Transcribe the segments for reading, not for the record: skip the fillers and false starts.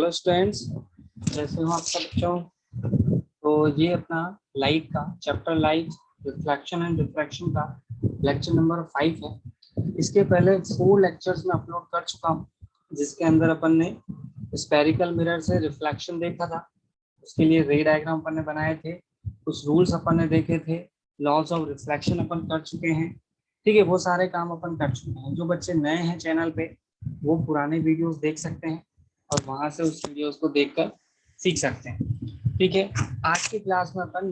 Hello students, जैसे हो आप सब बच्चों। तो ये अपना लाइट का chapter light reflection and refraction का लेक्चर नंबर 5 है। इसके पहले 4 लेक्चर्स में अपलोड कर चुका हूँ, जिसके अंदर अपन ने स्पेरिकल मिरर से रिफ्लेक्शन देखा था। उसके लिए रे डायग्राम अपन ने बनाए थे, कुछ रूल्स अपन ने देखे थे, लॉज ऑफ रिफ्लेक्शन अपन कर चुके हैं। ठीक है, वो सारे काम अपन कर चुके हैं। जो बच्चे नए हैं चैनल पे वो पुराने वीडियोस देख सकते हैं और वहां से उस वीडियोस को देखकर सीख सकते हैं। ठीक है, आज की क्लास में अपन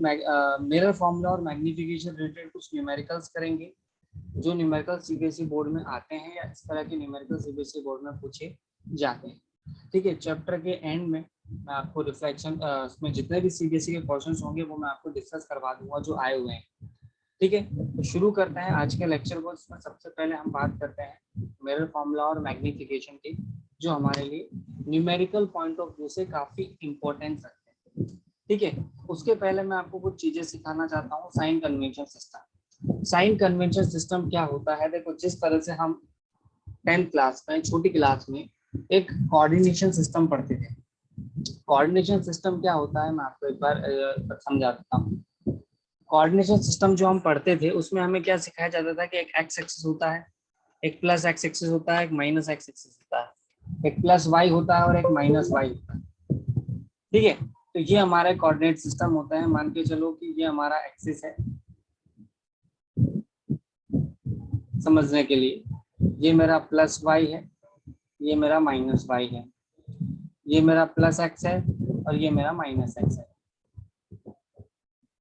मिरर फॉर्मूला और मैग्नीफिकेशन रिलेटेड कुछ न्यूमेरिकल्स करेंगे, जो न्यूमेरिकल सीबीएसई बोर्ड में आते हैं या इस तरह के न्यूमेरिकल सीबीएसई बोर्ड में पूछे जाते हैं। ठीक है, चैप्टर के एंड में मैं आपको रिफ्लेक्शन उसमें जितने भी सीबीएसई के क्वेश्चंस होंगे वो मैं आपको डिस्कस करवा दूंगा जो आए हुए हैं। ठीक है, तो शुरू करते हैं आज के लेक्चर को। इसमें सबसे पहले हम बात करते हैं मिरर फॉर्मूला और मैग्नीफिकेशन की, जो हमारे लिए न्यूमेरिकल पॉइंट ऑफ व्यू से काफी इंपॉर्टेंस रखते हैं। ठीक है, उसके पहले मैं आपको कुछ चीजें सिखाना चाहता हूँ। Sign convention system. Sign convention system क्या होता है? देखो, जिस तरह से हम 10th क्लास में, छोटी क्लास में एक कोऑर्डिनेशन सिस्टम पढ़ते थे। कोऑर्डिनेशन सिस्टम क्या होता है मैं आपको एक बार समझा देता हूँ। कोऑर्डिनेशन सिस्टम जो हम पढ़ते थे उसमें हमें क्या सिखाया जाता था कि एक एक्स एक्सिस होता है, एक प्लस एक्स एक्सिस होता है, एक माइनस एक्स एक्सिस होता है, एक प्लस वाई होता है और एक माइनस वाई होता है। ठीक है, तो ये हमारा कोऑर्डिनेट सिस्टम होता है। मान के चलो कि ये हमारा एक्सिस है, समझने के लिए ये मेरा प्लस वाई है, ये मेरा माइनस वाई है, ये मेरा प्लस एक्स है और ये मेरा माइनस एक्स है।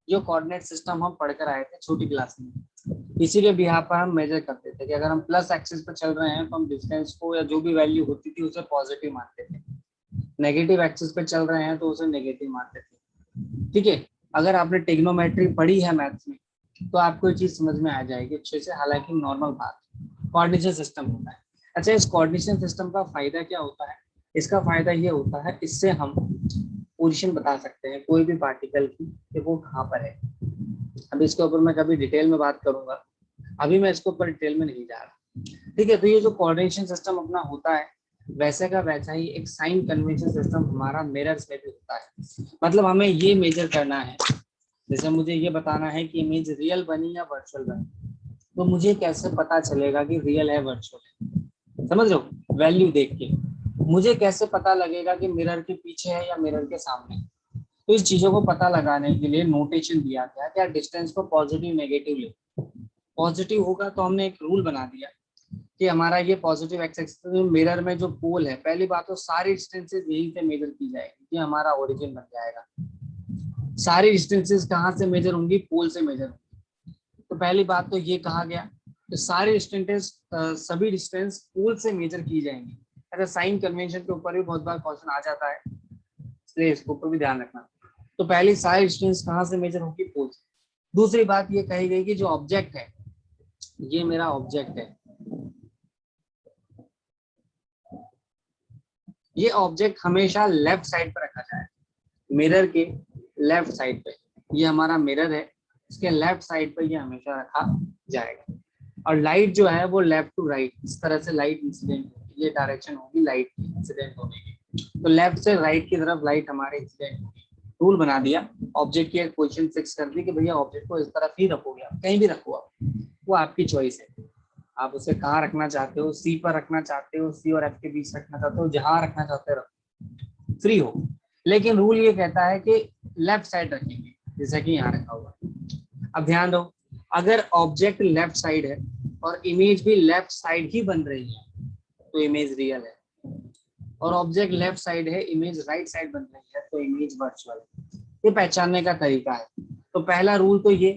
जो कोऑर्डिनेट सिस्टम हम पढ़कर आए थे छोटी क्लास में, इसीलिए भी यहाँ पर हम मेजर करते थे कि अगर हम प्लस एक्सिस पर चल रहे हैं तो हम डिस्टेंस को या जो भी वैल्यू होती थी उसे पॉजिटिव मानते थे, नेगेटिव एक्सिस पे चल रहे हैं तो उसे नेगेटिव मानते थे। ठीक है, अगर आपने ट्रिग्नोमेट्री पढ़ी है मैथ्स में तो आपको ये चीज समझ में आ जाएगी अच्छे से, हालांकि नॉर्मल बात कोऑर्डिनेशन सिस्टम होता है। अच्छा, इस कोऑर्डिनेशन सिस्टम का फायदा क्या होता है? इसका फायदा ये होता है, इससे हम पोजीशन बता सकते हैं कोई भी पार्टिकल की कि वो कहाँ पर है। अब इसके ऊपर मैं कभी डिटेल में बात करूंगा, अभी मैं इसके ऊपर डिटेल में नहीं जा रहा। ठीक है, तो ये जो कोऑर्डिनेशन सिस्टम अपना होता है वैसे का वैसा ही एक साइन कन्वेंशन सिस्टम हमारा मिरर्स में भी होता है। मतलब हमें ये मेजर करना है, जैसे मुझे ये बताना है कि इमेज रियल बनी या वर्चुअल बनी, तो मुझे कैसे पता चलेगा कि रियल है वर्चुअल है? समझ लो, वैल्यू देख के मुझे कैसे पता लगेगा कि मिरर के पीछे है या मिरर के सामने? तो इस चीजों को पता लगाने के लिए नोटेशन दिया गया क्या डिस्टेंस को पॉजिटिव नेगेटिव ले। पॉजिटिव होगा तो हमने एक रूल बना दिया कि हमारा ये पॉजिटिव एक्स एक्सिस मिरर में जो पोल है, पहली बात तो सारी डिस्टेंसेस यहीं से मेजर की जाएगी, ये हमारा ओरिजिन बन जाएगा। सारी डिस्टेंसेस कहाँ से मेजर होंगी? पोल से मेजर होंगी। तो पहली बात तो ये कहा गया कि सारी डिस्टेंसेस सभी डिस्टेंस पोल से मेजर की जाएंगी। अगर साइन कन्वेंशन के ऊपर भी बहुत बार क्वेश्चन आ जाता है, इसलिए इसके ऊपर भी ध्यान रखना। तो पहली सारी डिस्टेंस कहाँ से मेजर होगी? पोल से। दूसरी बात ये कही गई कि जो ऑब्जेक्ट है, ये मेरा ऑब्जेक्ट है, ये ऑब्जेक्ट हमेशा लेफ्ट साइड पर रखा जाए, मिरर के लेफ्ट साइड पे। ये हमारा मिरर है, इसके लेफ्ट साइड पर ये हमेशा रखा जाएगा। और लाइट जो है वो लेफ्ट टू राइट, इस तरह से लाइट इंसिडेंट होगी, ये डायरेक्शन होगी लाइट की इंसिडेंट होने की। तो लेफ्ट से राइट की तरफ लाइट हमारे इंसिडेंट होगी। रूल बना दिया, ऑब्जेक्ट की एक पोजीशन फिक्स कर दी कि भैया ऑब्जेक्ट को इस तरफ ही रखोगे, आप कहीं भी रखो, आप वो आपकी चॉइस है। आप उसे कहाँ रखना चाहते हो, सी पर रखना चाहते हो, सी और एफ के बीच रखना चाहते हो, जहां रखना चाहते हो रखो, फ्री हो। लेकिन रूल ये कहता है कि लेफ्ट साइड रखेंगे, जैसा कि यहाँ रखा हुआ है। अब ध्यान दो, अगर ऑब्जेक्ट लेफ्ट साइड है और इमेज भी लेफ्ट साइड ही बन रही है तो इमेज रियल है, और ऑब्जेक्ट लेफ्ट साइड है, इमेज राइट साइड बन रही है तो इमेज वर्चुअल है। ये पहचानने का तरीका है। तो पहला रूल तो ये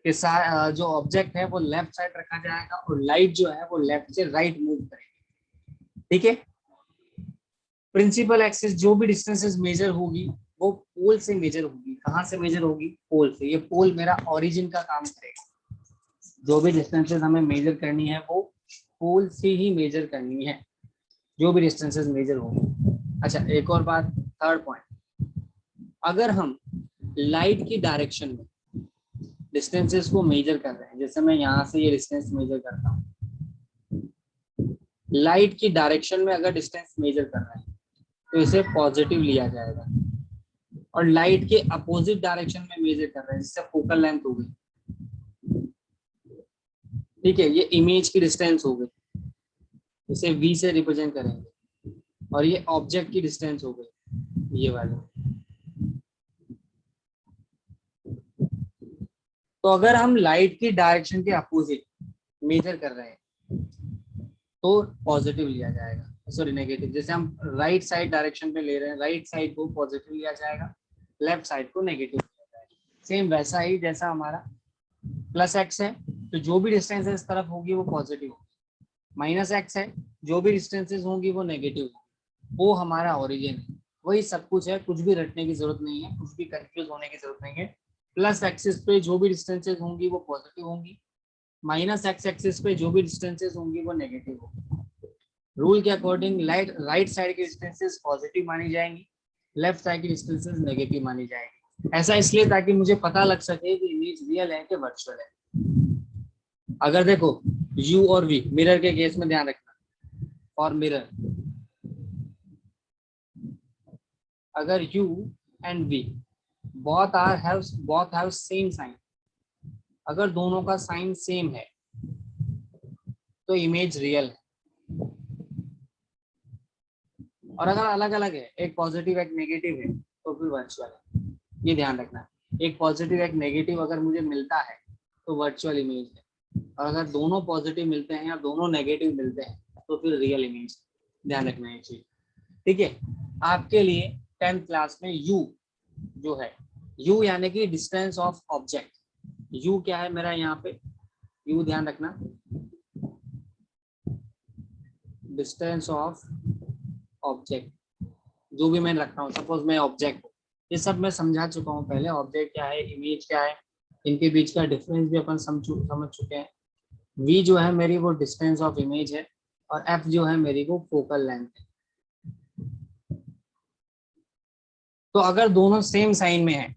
कि जो ऑब्जेक्ट है वो लेफ्ट साइड रखा जाएगा और लाइट जो है वो लेफ्ट से राइट मूव करेगी। ठीक है, प्रिंसिपल एक्सिस जो भी डिस्टेंसेस मेजर होगी वो पोल से मेजर होगी। कहाँ से मेजर होगी? पोल से। ये पोल मेरा ओरिजिन का काम करेगा। जो भी डिस्टेंसेस हमें मेजर करनी है वो पोल से ही मेजर करनी है, जो भी डिस्टेंसेस मेजर होगी। अच्छा, एक और बात, थर्ड पॉइंट, अगर हम लाइट की डायरेक्शन में डिस्टेंसेस को मेजर कर रहे हैं, जैसे मैं यहाँ से ये डिस्टेंस मेजर करता हूँ, लाइट की डायरेक्शन में अगर डिस्टेंस मेजर कर रहे हैं तो इसे पॉजिटिव लिया जाएगा। और लाइट के अपोजिट डायरेक्शन में मेजर कर रहे हैं, जिससे फोकल लेंथ हो गई, ठीक है, ये इमेज की डिस्टेंस हो गई, इसे v से रिप्रेजेंट करेंगे। और ये ऑब्जेक्ट की डिस्टेंस हो गई, ये वाले। तो अगर हम लाइट की डायरेक्शन के अपोजिट मेजर कर रहे हैं तो पॉजिटिव लिया जाएगा, सॉरी नेगेटिव। जैसे हम राइट साइड डायरेक्शन पे ले रहे हैं, राइट साइड को पॉजिटिव लिया जाएगा, लेफ्ट साइड को नेगेटिव लिया जाएगा। सेम वैसा ही जैसा हमारा प्लस एक्स है, तो जो भी डिस्टेंस इस तरफ होगी वो पॉजिटिव होगी। माइनस एक्स है, जो भी डिस्टेंसेस होंगी वो नेगेटिव होगी। वो हमारा ओरिजिन है, वही सब कुछ है, कुछ भी रटने की जरूरत नहीं है, कुछ भी कंफ्यूज होने की जरूरत नहीं है। प्लस एक्सिस पे जो भी डिस्टेंसेस होंगी वो पॉजिटिव होंगी, माइनस एक्स एक्सिस पे जो भी डिस्टेंसेस होंगी वो नेगेटिव होंगी। रूल के अकॉर्डिंग राइट साइड की डिस्टेंसेस पॉजिटिव मानी जाएंगी, लेफ्ट साइड की डिस्टेंसेस नेगेटिव मानी जाएंगी। ऐसा इसलिए ताकि मुझे पता लग सके कि इमेज रियल है कि वर्चुअल है। अगर देखो u और v, मिरर के केस में ध्यान रखना, और मिरर, अगर u and v both have same sign, अगर दोनों का साइन सेम है तो इमेज रियल है। और अगर अलग अलग है, एक पॉजिटिव एक नेगेटिव है, तो फिर वर्चुअल है। ये ध्यान रखना, एक पॉजिटिव एक नेगेटिव अगर मुझे मिलता है तो वर्चुअल इमेज है, और अगर दोनों पॉजिटिव मिलते हैं या दोनों नेगेटिव मिलते हैं तो फिर रियल इमेज। ध्यान रखना ये चीज, ठीक है। आपके लिए 10th क्लास में u जो है, u यानी कि डिस्टेंस ऑफ ऑब्जेक्ट, u क्या है मेरा यहाँ पे, u ध्यान रखना, डिस्टेंस ऑफ ऑब्जेक्ट, जो भी मैं रख रहा हूँ, सपोज मैं ऑब्जेक्ट हूँ, ये सब मैं समझा चुका हूँ पहले, ऑब्जेक्ट क्या है, इमेज क्या है, इनके बीच का डिफरेंस भी अपन समझ चुके हैं। v जो है मेरी वो डिस्टेंस ऑफ इमेज है, और f जो है मेरी वो फोकल लेंथ है। तो अगर दोनों सेम साइन में है,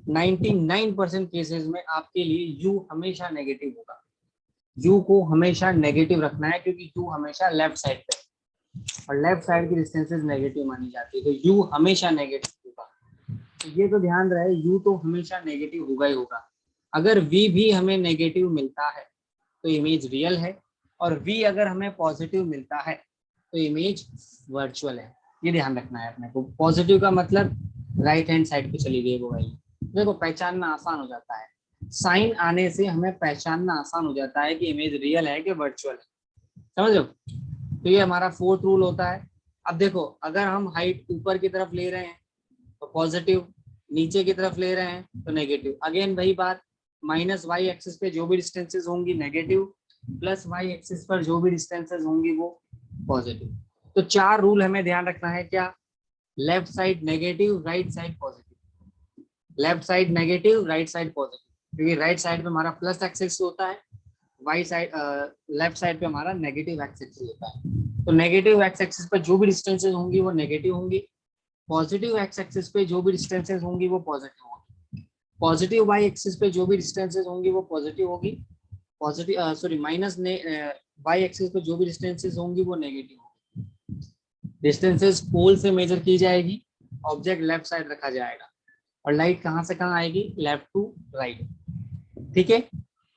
99% केसेस में आपके लिए u हमेशा नेगेटिव होगा। u को हमेशा नेगेटिव रखना है, क्योंकि u हमेशा लेफ्ट साइड पे, और लेफ्ट साइड की डिस्टेंसेस नेगेटिव मानी जाती है, तो u हमेशा नेगेटिव होगा। तो ये तो ध्यान रहे, u तो हमेशा नेगेटिव होगा ही होगा। अगर v भी हमें नेगेटिव मिलता है तो इमेज रियल है, और v अगर हमें पॉजिटिव मिलता है तो इमेज वर्चुअल है। ये ध्यान रखना है अपने को। पॉजिटिव का मतलब राइट हैंड साइड पे चली गई वो वैल्यू। देखो पहचानना आसान हो जाता है, साइन आने से हमें पहचानना आसान हो जाता है कि इमेज रियल है कि वर्चुअल है, समझ लो। तो ये हमारा 4th रूल होता है। अब देखो अगर हम हाइट ऊपर की तरफ ले रहे हैं तो पॉजिटिव, नीचे की तरफ ले रहे हैं तो नेगेटिव। अगेन वही बात, माइनस वाई एक्सिस पे जो भी डिस्टेंसेस होंगी नेगेटिव, प्लस वाई एक्सिस पर जो भी डिस्टेंसेस होंगी वो पॉजिटिव। तो 4 रूल हमें ध्यान रखना है, क्या, left side negative, right side positive, left side negative, right side positive, क्योंकि राइट साइड पे हमारा प्लस एक्सिस होता है, वाई साइड लेफ्ट साइड पे हमारा नेगेटिव एक्सिस होता है। तो नेगेटिव एक्स एक्सिस पर जो भी डिस्टेंसेस होंगी वो नेगेटिव होंगी, पॉजिटिव एक्स एक्सिस पे जो भी डिस्टेंसेस होंगी वो पॉजिटिव होंगी, पॉजिटिव वाई एक्सिस पे जो भी डिस्टेंसेस होंगी वो पॉजिटिव होगी, positive sorry minus Y axis पे जो भी डिस्टेंसेस होंगी वो नेगेटिव होगी। डिस्टेंसेस पोल से मेजर की जाएगी, ऑब्जेक्ट लेफ्ट साइड रखा जाएगा, और लाइट कहाँ से कहाँ आएगी, लेफ्ट टू राइट, ठीक है।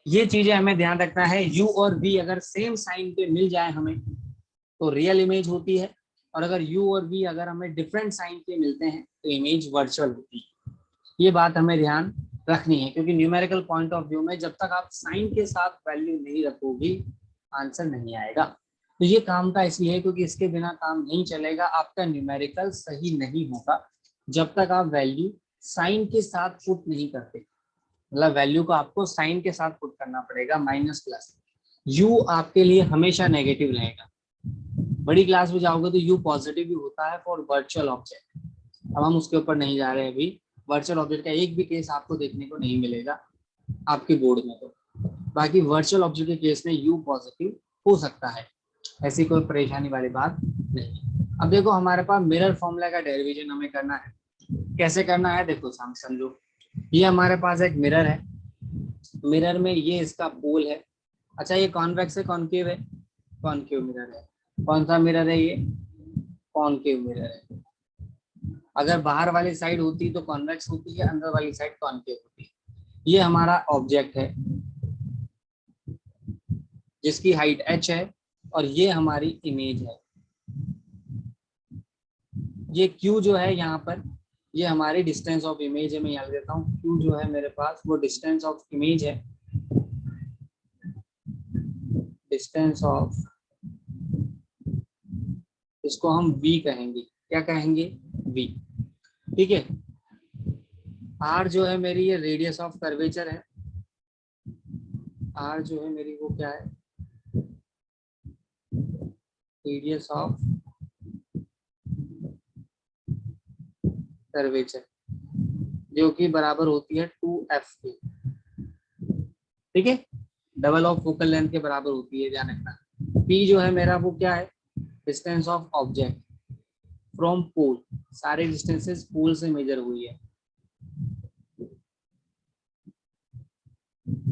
ये चीजें हमें ध्यान रखना है। u और v अगर सेम साइन पे मिल जाए हमें तो रियल इमेज होती है, और अगर u और v अगर हमें डिफरेंट साइन पे मिलते हैं तो इमेज वर्चुअल होती है। ये बात हमें ध्यान रखनी है, क्योंकि न्यूमेरिकल पॉइंट ऑफ व्यू में जब तक आप साइन के साथ वैल्यू नहीं रखोगी आंसर नहीं आएगा। तो ये काम का इसलिए क्योंकि इसके बिना काम नहीं चलेगा, आपका न्यूमेरिकल सही नहीं होगा जब तक आप वैल्यू साइन के साथ पुट नहीं करते। मतलब वैल्यू को आपको साइन के साथ पुट करना पड़ेगा, माइनस प्लस। u आपके लिए हमेशा नेगेटिव रहेगा। बड़ी क्लास में जाओगे तो u पॉजिटिव भी होता है फॉर वर्चुअल ऑब्जेक्ट। अब हम उसके ऊपर नहीं जा रहे हैं अभी। वर्चुअल ऑब्जेक्ट का एक भी केस आपको देखने को नहीं मिलेगा आपके बोर्ड में, तो बाकी वर्चुअल ऑब्जेक्ट के केस में u पॉजिटिव हो सकता है, ऐसी कोई परेशानी वाली बात नहीं। अब देखो हमारे पास मिरर फॉर्मूला का डेरिवेशन हमें करना है। कैसे करना है देखो समझो, ये हमारे पास एक मिरर है, मिरर में ये इसका पोल है। अच्छा ये कॉन्वेक्स है कॉन्केव है, कॉन्केव मिरर है। कौन सा मिरर है ये, कॉनकेव मिरर है। अगर बाहर वाली साइड होती तो कॉन्वेक्स होती है, अंदर वाली साइड कॉनकेव होती है। ये हमारा ऑब्जेक्ट है जिसकी हाइट h है और ये हमारी इमेज है। ये q जो है यहाँ पर, ये हमारी डिस्टेंस ऑफ इमेज है। मैं यहाँ देता हूँ q जो है मेरे पास वो डिस्टेंस ऑफ इमेज है, डिस्टेंस ऑफ, इसको हम v कहेंगे। क्या कहेंगे? v। ठीक है। r जो है मेरी ये रेडियस ऑफ कर्वेचर है। r जो है मेरी वो क्या है? रेडियस ऑफ कर्वेचर, जो कि बराबर होती है 2f के। ठीक है, डबल ऑफ फोकल लेंथ के बराबर होती है, ध्यान रखना। p जो है मेरा वो क्या है? Distance of object from pole. सारे डिस्टेंसेस पोल से मेजर हुई है,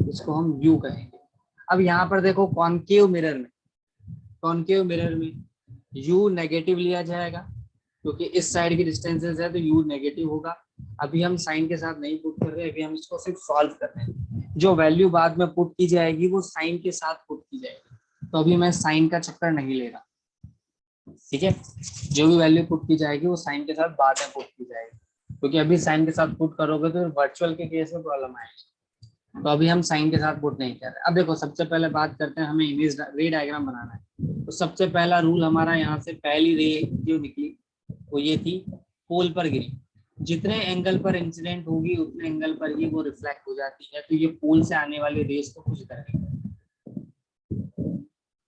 इसको हम u कहेंगे। अब यहाँ पर देखो कॉनकेव मिरर में, कॉनकेव मिरर में u नेगेटिव लिया जाएगा क्योंकि इस साइड की डिस्टेंसेस है तो u नेगेटिव होगा। अभी हम साइन के साथ नहीं पुट कर रहे, अभी हम इसको सिर्फ सॉल्व कर रहे हैं। जो वैल्यू बाद में पुट की जाएगी वो साइन के साथ पुट की जाएगी, तो अभी मैं साइन का चक्कर नहीं ले रहा। ठीक है, जो भी वैल्यू पुट की जाएगी वो साइन के साथ बाद में पुट की जाएगी, क्योंकि अभी साइन के साथ पुट करोगे तो वर्चुअल के केस में प्रॉब्लम आएगी। तो अभी हम साइन के साथ पुट नहीं कर रहे। अब देखो सबसे पहले बात करते हैं, हमें इमेज रे डायग्राम बनाना है। तो सबसे पहला रूल हमारा यहाँ से, पहली रे जो निकली वो ये थी, पोल पर गिरी। जितने एंगल पर इंसिडेंट होगी उतने एंगल पर ही वो रिफ्लेक्ट हो जाती है, तो ये पोल से आने वाली रेस को कुछ करेगी।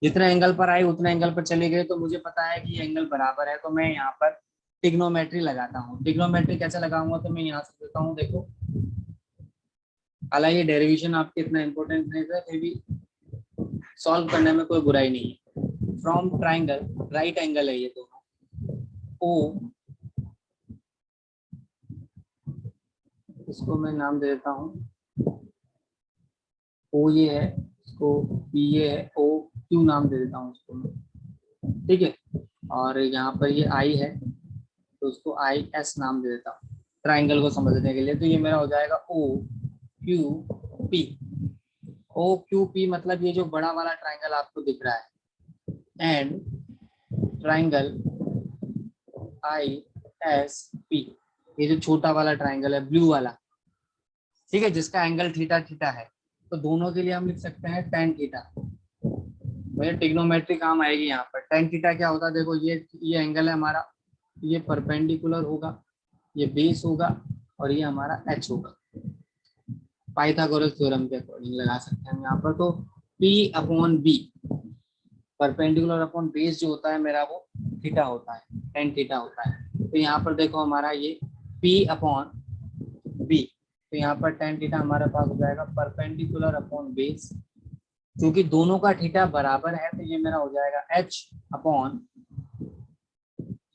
जितने एंगल पर आए उतने एंगल पर चले गए, तो मुझे पता है कि ये एंगल बराबर है, तो मैं यहाँ पर ट्रिग्नोमेट्री लगाता हूँ। ट्रिग्नोमेट्री कैसे लगाऊंगा? तो मैं यहाँ से देता हूँ, देखो हालांकि डेरिवेशन आपके इतना इंपॉर्टेंट नहीं था, फिर भी सॉल्व करने में कोई बुराई नहीं है। फ्रॉम ट्राइंगल, राइट एंगल है ये दोनों, ओ, इसको मैं नाम दे देता हूँ ओ ये है, इसको पी ये है, ओ क्यू नाम दे देता हूँ इसको मैं। ठीक है, और यहाँ पर ये आई है तो उसको आई एस नाम दे देता हूँ ट्राइंगल को समझने के लिए। तो ये मेरा हो जाएगा O Q P. O Q P मतलब ये जो बड़ा वाला ट्राइंगल आपको दिख रहा है, and triangle I S P, ये जो छोटा वाला ट्राइंगल है ब्लू वाला, ठीक है, जिसका एंगल थीटा थीटा है। तो दोनों के लिए हम लिख सकते हैं टेन थीटा। मुझे ट्रिग्नोमेट्री काम आएगी यहाँ पर। टेन थीटा क्या होता है? देखो ये एंगल है हमारा, ये परपेंडिकुलर होगा, ये बेस होगा और ये हमारा एच होगा। पाइथागोरस थ्योरम के अकॉर्डिंग लगा सकते हैं हम यहाँ पर। तो P upon B, perpendicular upon base जो होता है मेरा वो थीटा होता है, टेन थीटा होता है। तो यहाँ पर देखो हमारा ये P अपॉन बी, तो यहाँ पर टेन थीटा हमारे पास हो जाएगा परपेंडिकुलर अपॉन बेस। क्योंकि दोनों का थीटा बराबर है तो ये मेरा हो जाएगा h अपॉन,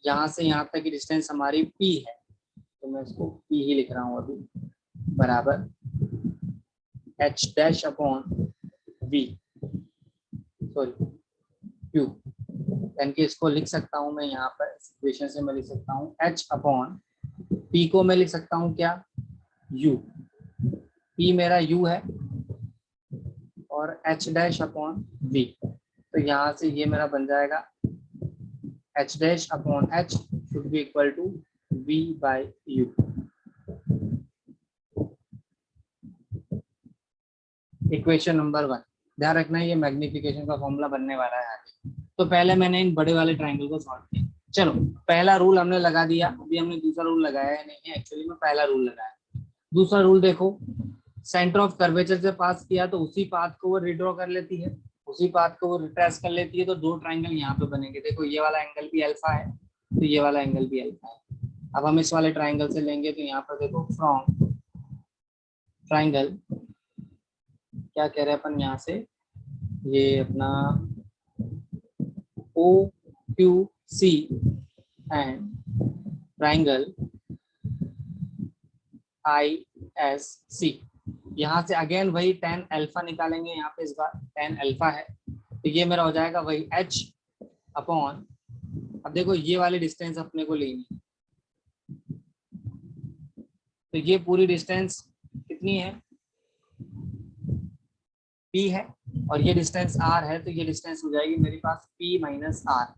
यहाँ से यहाँ तक की डिस्टेंस हमारी p है तो मैं इसको p ही लिख रहा हूँ अभी, बराबर h dash upon v, sorry q, यानी कि इसको लिख सकता हूँ मैं यहाँ पर इक्वेशन से मैं लिख सकता हूँ h अपॉन p को मैं लिख सकता हूँ क्या? u, p मेरा u है और h डैश अपॉन v, तो यहाँ से ये मेरा बन जाएगा h dash upon h should be equal to v by u। Equation number 1, ध्यान रखना ये मैग्निफिकेशन का फॉर्मूला बनने वाला है आगे। तो पहले मैंने इन बड़े वाले ट्राइंगल को सॉल्व किया। चलो पहला रूल हमने लगा दिया, अभी हमने दूसरा रूल लगाया है नहीं है, एक्चुअली में पहला रूल लगाया। दूसरा रूल देखो, सेंटर ऑफ कर्वेचर से पास किया तो उसी पाथ को वो रिड्रॉ कर लेती है, उसी पाथ को वो रिट्रेस कर लेती है, तो दो ट्राइंगल यहाँ पे बनेंगे। देखो ये वाला एंगल भी अल्फा है तो ये वाला एंगल भी अल्फा है। अब हम इस वाले ट्राइंगल से लेंगे तो यहाँ पर देखो फ्रॉम ट्राइंगल, क्या कह रहे हैं अपन यहाँ से, ये अपना O Q C and triangle I S C. यहाँ से अगेन वही tan अल्फा निकालेंगे, यहाँ पे इस बार tan अल्फा है तो ये मेरा हो जाएगा वही h अपॉन अब देखो ये वाली डिस्टेंस अपने को लेनी है, तो ये पूरी डिस्टेंस कितनी है, p है, और ये डिस्टेंस r है, तो ये डिस्टेंस हो जाएगी मेरे पास p माइनस आर,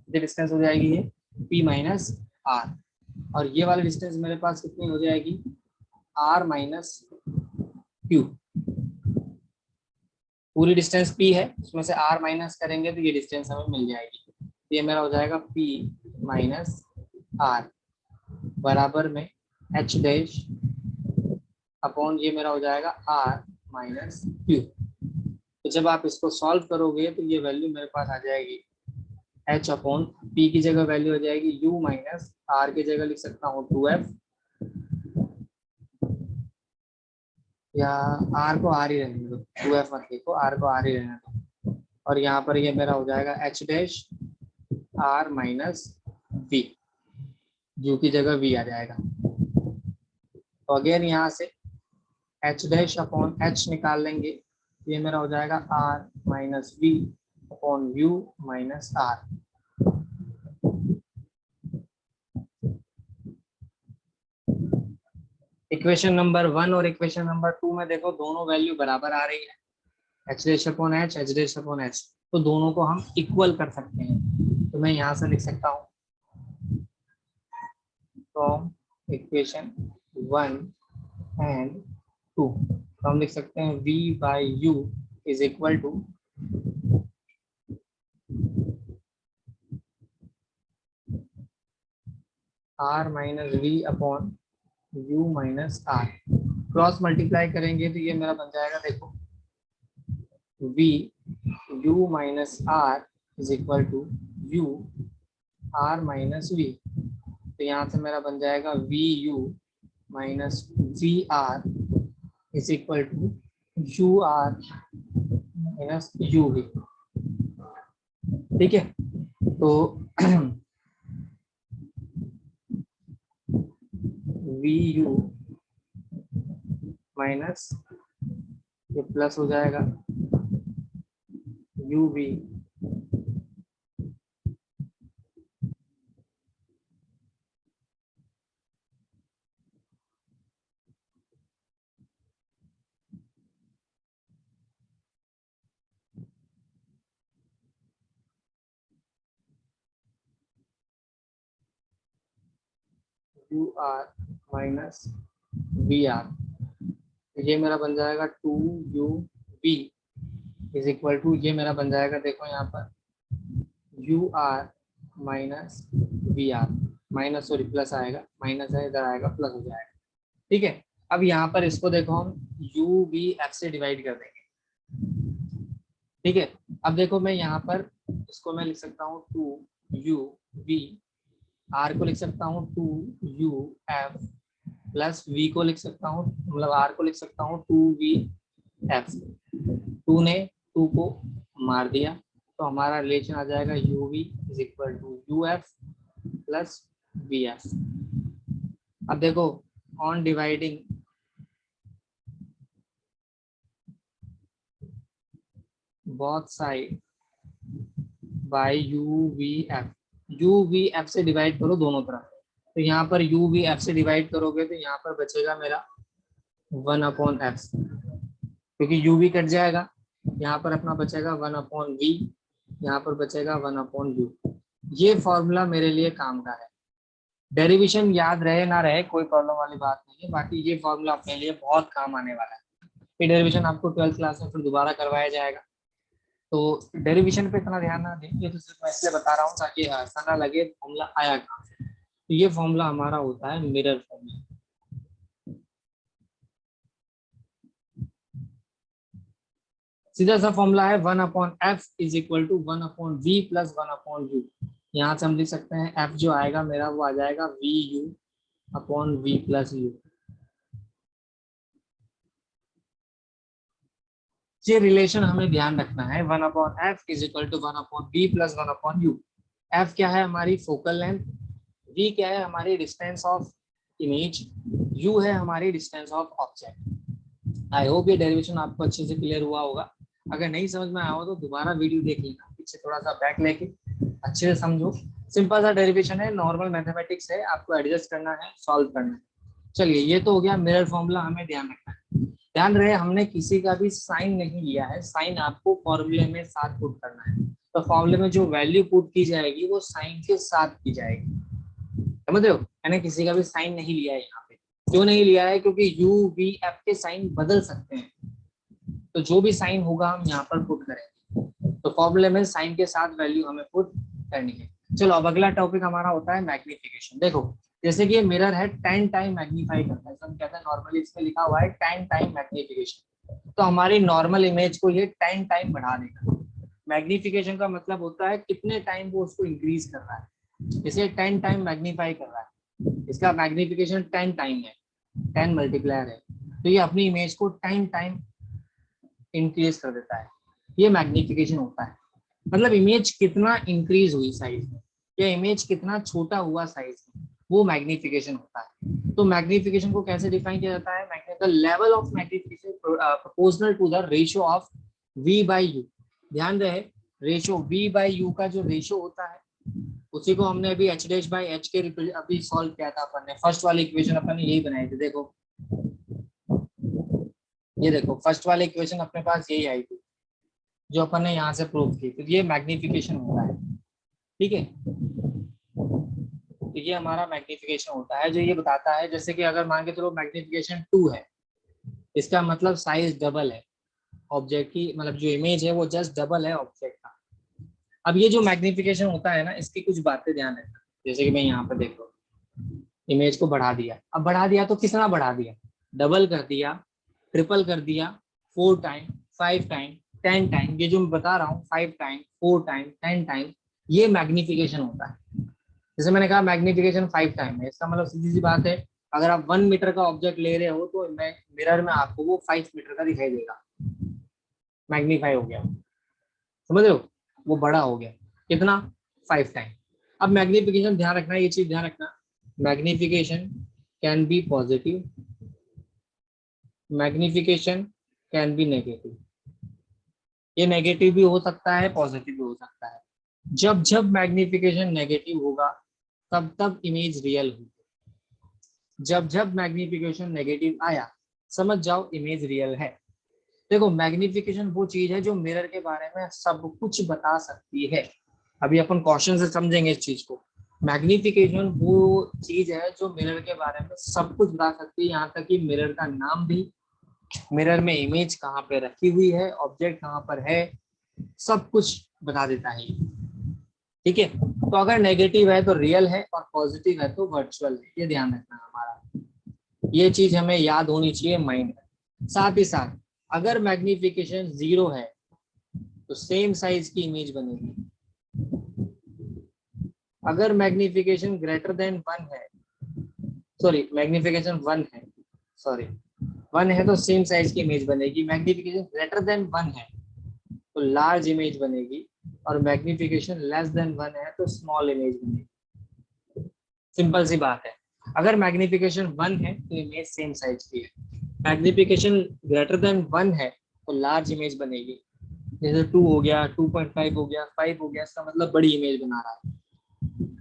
ये डिस्टेंस हो जाएगी ये p माइनस आर, और ये वाली डिस्टेंस मेरे पास कितनी हो जाएगी r माइनस क्यू। पूरी डिस्टेंस p है, उसमें से r माइनस करेंगे तो ये डिस्टेंस हमें मिल जाएगी, तो ये मेरा हो जाएगा p माइनस आर बराबर में h डैश अपॉन ये मेरा हो जाएगा r माइनस क्यू। तो जब आप इसको सॉल्व करोगे तो ये वैल्यू मेरे पास आ जाएगी h अपॉन p की जगह वैल्यू हो जाएगी u माइनस r की जगह लिख सकता हूँ 2f, या r को r ही रहने दो, 2f मत लिखो, r को r ही रहने दो, और यहाँ पर ये मेरा हो जाएगा h dash r minus v, u की जगह v आ जाएगा। तो अगेन यहाँ से h डैश अपॉन h निकाल लेंगे, ये मेरा हो जाएगा r minus v upon u minus r। Equation number 1 और इक्वेशन नंबर 2 में देखो दोनों वैल्यू बराबर आ रही है, h dash upon h, h dash upon h, तो दोनों को हम इक्वल कर सकते हैं। तो मैं यहाँ से लिख सकता हूँ फ्रॉम इक्वेशन 1 एंड 2, तो हम लिख सकते हैं v by u is equal to r minus v upon u minus r। Cross multiply करेंगे तो ये मेरा बन जाएगा, देखो v u minus r is equal to u r minus v, तो यहाँ से मेरा बन जाएगा v u minus v r is equal to u r minus u v। ठीक है, तो वी यू माइनस ये प्लस हो जाएगा U V U R minus V R, ये मेरा बन जाएगा 2 u v is equal to, ये मेरा बन जाएगा देखो यहाँ पर U R minus V R, minus sorry plus आएगा, माइनस है इधर आएगा प्लस हो जाएगा। ठीक है, अब यहाँ पर इसको देखो हम यू वी एफ से डिवाइड कर देंगे। ठीक है, अब देखो मैं यहाँ पर इसको मैं लिख सकता हूँ 2 u v, r को लिख सकता हूँ 2 u f प्लस v को लिख सकता हूँ, मतलब r को लिख सकता हूँ 2 v f। 2 ने 2 को मार दिया तो हमारा रिलेशन आ जाएगा u v is equal to u f plus v f। अब देखो on dividing both side by U V F, U V F से डिवाइड करो दोनों तरफ, तो यहाँ पर यू वी एफ से डिवाइड करोगे तो यहाँ पर बचेगा मेरा 1 अपॉन एफ, क्योंकि यू वी कट जाएगा, यहाँ पर अपना बचेगा 1 अपॉन वी, यहाँ पर बचेगा 1 अपॉन यू। ये फॉर्मूला मेरे लिए काम का है, डेरिवेशन याद रहे ना रहे कोई प्रॉब्लम वाली बात नहीं है, बाकी ये फॉर्मूला अपने लिए बहुत काम आने वाला है। ये डेरिवेशन आपको 12th क्लास में फिर दोबारा करवाया जाएगा, तो डेरिवेशन पे इतना ध्यान ना दें, ये तो सिर्फ मैं इसलिए बता रहा हूँ ताकि ऐसा ना लगे फॉर्मूला आया कहाँ से। तो ये फॉर्मूला हमारा होता है मिरर फॉर्मूला। सीधा सा फॉर्मूला है 1 upon F is equal to 1 upon V plus 1 upon U. यहाँ से हम लिख सकते हैं एफ जो आएगा मेरा वो आ जाएगा V U upon V plus U. ये रिलेशन हमें ध्यान रखना है, 1 upon F is equal to 1 upon V plus 1 upon U. F क्या है हमारी फोकल लेंथ, वी क्या है हमारी डिस्टेंस ऑफ इमेज, यू है हमारी distance of object. I hope ये डेरिवेशन आपको अच्छे से क्लियर हुआ होगा। अगर नहीं समझ में आया हो तो दोबारा वीडियो देख लेना, पीछे थोड़ा सा बैक लेके अच्छे से समझो, सिंपल सा डेरिवेशन है, नॉर्मल मैथमेटिक्स है, आपको एडजस्ट करना है, सॉल्व करना है। चलिए ये तो हो गया मिरर फॉर्मूला, हमें ध्यान रखना है। ध्यान रहे हमने किसी का भी साइन नहीं लिया है, साइन आपको फॉर्मूले में साथ पुट करना है। तो फॉर्मूले में जो वैल्यू पुट की जाएगी वो साइन के साथ की जाएगी, समझ रहे हो। मैंने किसी का भी साइन नहीं लिया है यहाँ पे। क्यों नहीं लिया है? क्योंकि यू वी एफ के साइन बदल सकते हैं, तो जो भी साइन होगा हम यहाँ पर पुट करेंगे। तो फॉर्मूले में साइन के साथ वैल्यू हमें पुट करनी है। चलो अब अगला टॉपिक हमारा होता है मैग्निफिकेशन। देखो जैसे कि ये मिरर है 10 टाइम मैग्नीफाई करता है, तो हम कहते हैं नॉर्मली इसमें लिखा हुआ है 10 टाइम मैग्निफिकेशन, तो हमारी नॉर्मल इमेज को ये 10 टाइम बढ़ा देगा। मैग्निफिकेशन का मतलब होता है कितने टाइम वो उसको इंक्रीज कर रहा है। इसे 10 टाइम मैग्नीफाई कर रहा है, इसका मैग्निफिकेशन 10 टाइम है, 10 मल्टीप्लायर है, तो ये अपनी इमेज को 10 टाइम इंक्रीज कर देता है। ये मैग्निफिकेशन होता है, मतलब इमेज कितना इंक्रीज हुई साइज में, या इमेज कितना छोटा हुआ साइज में, वो मैग्निफिकेशन होता है। तो मैग्निफिकेशन को कैसे डिफाइन किया जाता है? The level of magnification proportional to the ratio of v by u. ध्यान रहे रेशियो v बाई यू का जो रेशियो होता है उसी को हमने अभी h डैश बाई h के अभी सॉल्व किया था अपन ने। फर्स्ट वाली इक्वेशन अपन ने यही बनाई थी। देखो ये देखो फर्स्ट वाली इक्वेशन अपने पास यही आई थी जो अपन ने यहाँ से प्रूव की, तो ये मैग्निफिकेशन होता है। ठीक है, तो ये हमारा मैग्निफिकेशन होता है जो ये बताता है, जैसे कि अगर मान के चलो मैग्निफिकेशन 2 है, इसका मतलब साइज डबल है ऑब्जेक्ट की, मतलब जो इमेज है वो जस्ट डबल है ऑब्जेक्ट का। अब ये जो मैग्निफिकेशन होता है ना, इसकी कुछ बातें ध्यान रखना। जैसे कि मैं यहाँ पर देख लो इमेज को बढ़ा दिया, अब बढ़ा दिया तो कितना बढ़ा दिया? डबल कर दिया, ट्रिपल कर दिया, 4 टाइम, 5 टाइम, 10 टाइम, ये जो मैं बता रहा हूँ 5 टाइम, 4 टाइम, 10 टाइम, ये मैग्निफिकेशन होता है। जैसे मैंने कहा मैग्निफिकेशन 5 टाइम है, इसका मतलब सीधी सी बात है अगर आप 1 मीटर का ऑब्जेक्ट ले रहे हो तो मिरर में आपको वो 5 मीटर का दिखाई देगा, मैग्नीफाई हो गया, समझ रहे हो, वो बड़ा हो गया कितना? 5 टाइम। अब मैग्निफिकेशन ध्यान रखना, ये चीज ध्यान रखना, magnification can be positive, magnification can be negative. ये नेगेटिव भी हो सकता है, पॉजिटिव भी हो सकता है। जब जब मैग्निफिकेशन नेगेटिव होगा तब तब इमेज रियल होगी, जब जब मैग्निफिकेशन नेगेटिव आया समझ जाओ इमेज रियल है। देखो मैग्निफिकेशन वो चीज है जो मिरर के बारे में सब कुछ बता सकती है। अभी अपन क्वेश्चन से समझेंगे इस चीज को। मैग्निफिकेशन वो चीज है जो मिरर के बारे में सब कुछ बता सकती है, यहाँ तक कि मिरर का नाम भी, मिरर में इमेज कहाँ पे रखी हुई है, ऑब्जेक्ट कहाँ पर है, सब कुछ बता देता है। ठीक है, तो अगर नेगेटिव है तो रियल है और पॉजिटिव है तो वर्चुअल है, ये ध्यान रखना हमारा, ये चीज हमें याद होनी चाहिए माइंड में। साथ ही साथ अगर मैग्निफिकेशन 0 है तो सेम साइज की इमेज बनेगी, अगर मैग्निफिकेशन ग्रेटर देन 1 है, सॉरी मैग्निफिकेशन 1 है, सॉरी 1 है तो सेम साइज की इमेज बनेगी, मैग्निफिकेशन ग्रेटर देन 1 है तो लार्ज इमेज बनेगी, और मैग्निफिकेशन लेस देन 1 है तो स्मॉल इमेज बनेगी। सिंपल सी बात है, अगर मैग्निफिकेशन 1 है तो इमेज सेम साइज की है, मैग्निफिकेशन ग्रेटर देन 1 है तो लार्ज इमेज बनेगी, जैसे 2 हो गया, 2.5 हो गया, 5 हो गया, इसका मतलब बड़ी इमेज बना रहा है।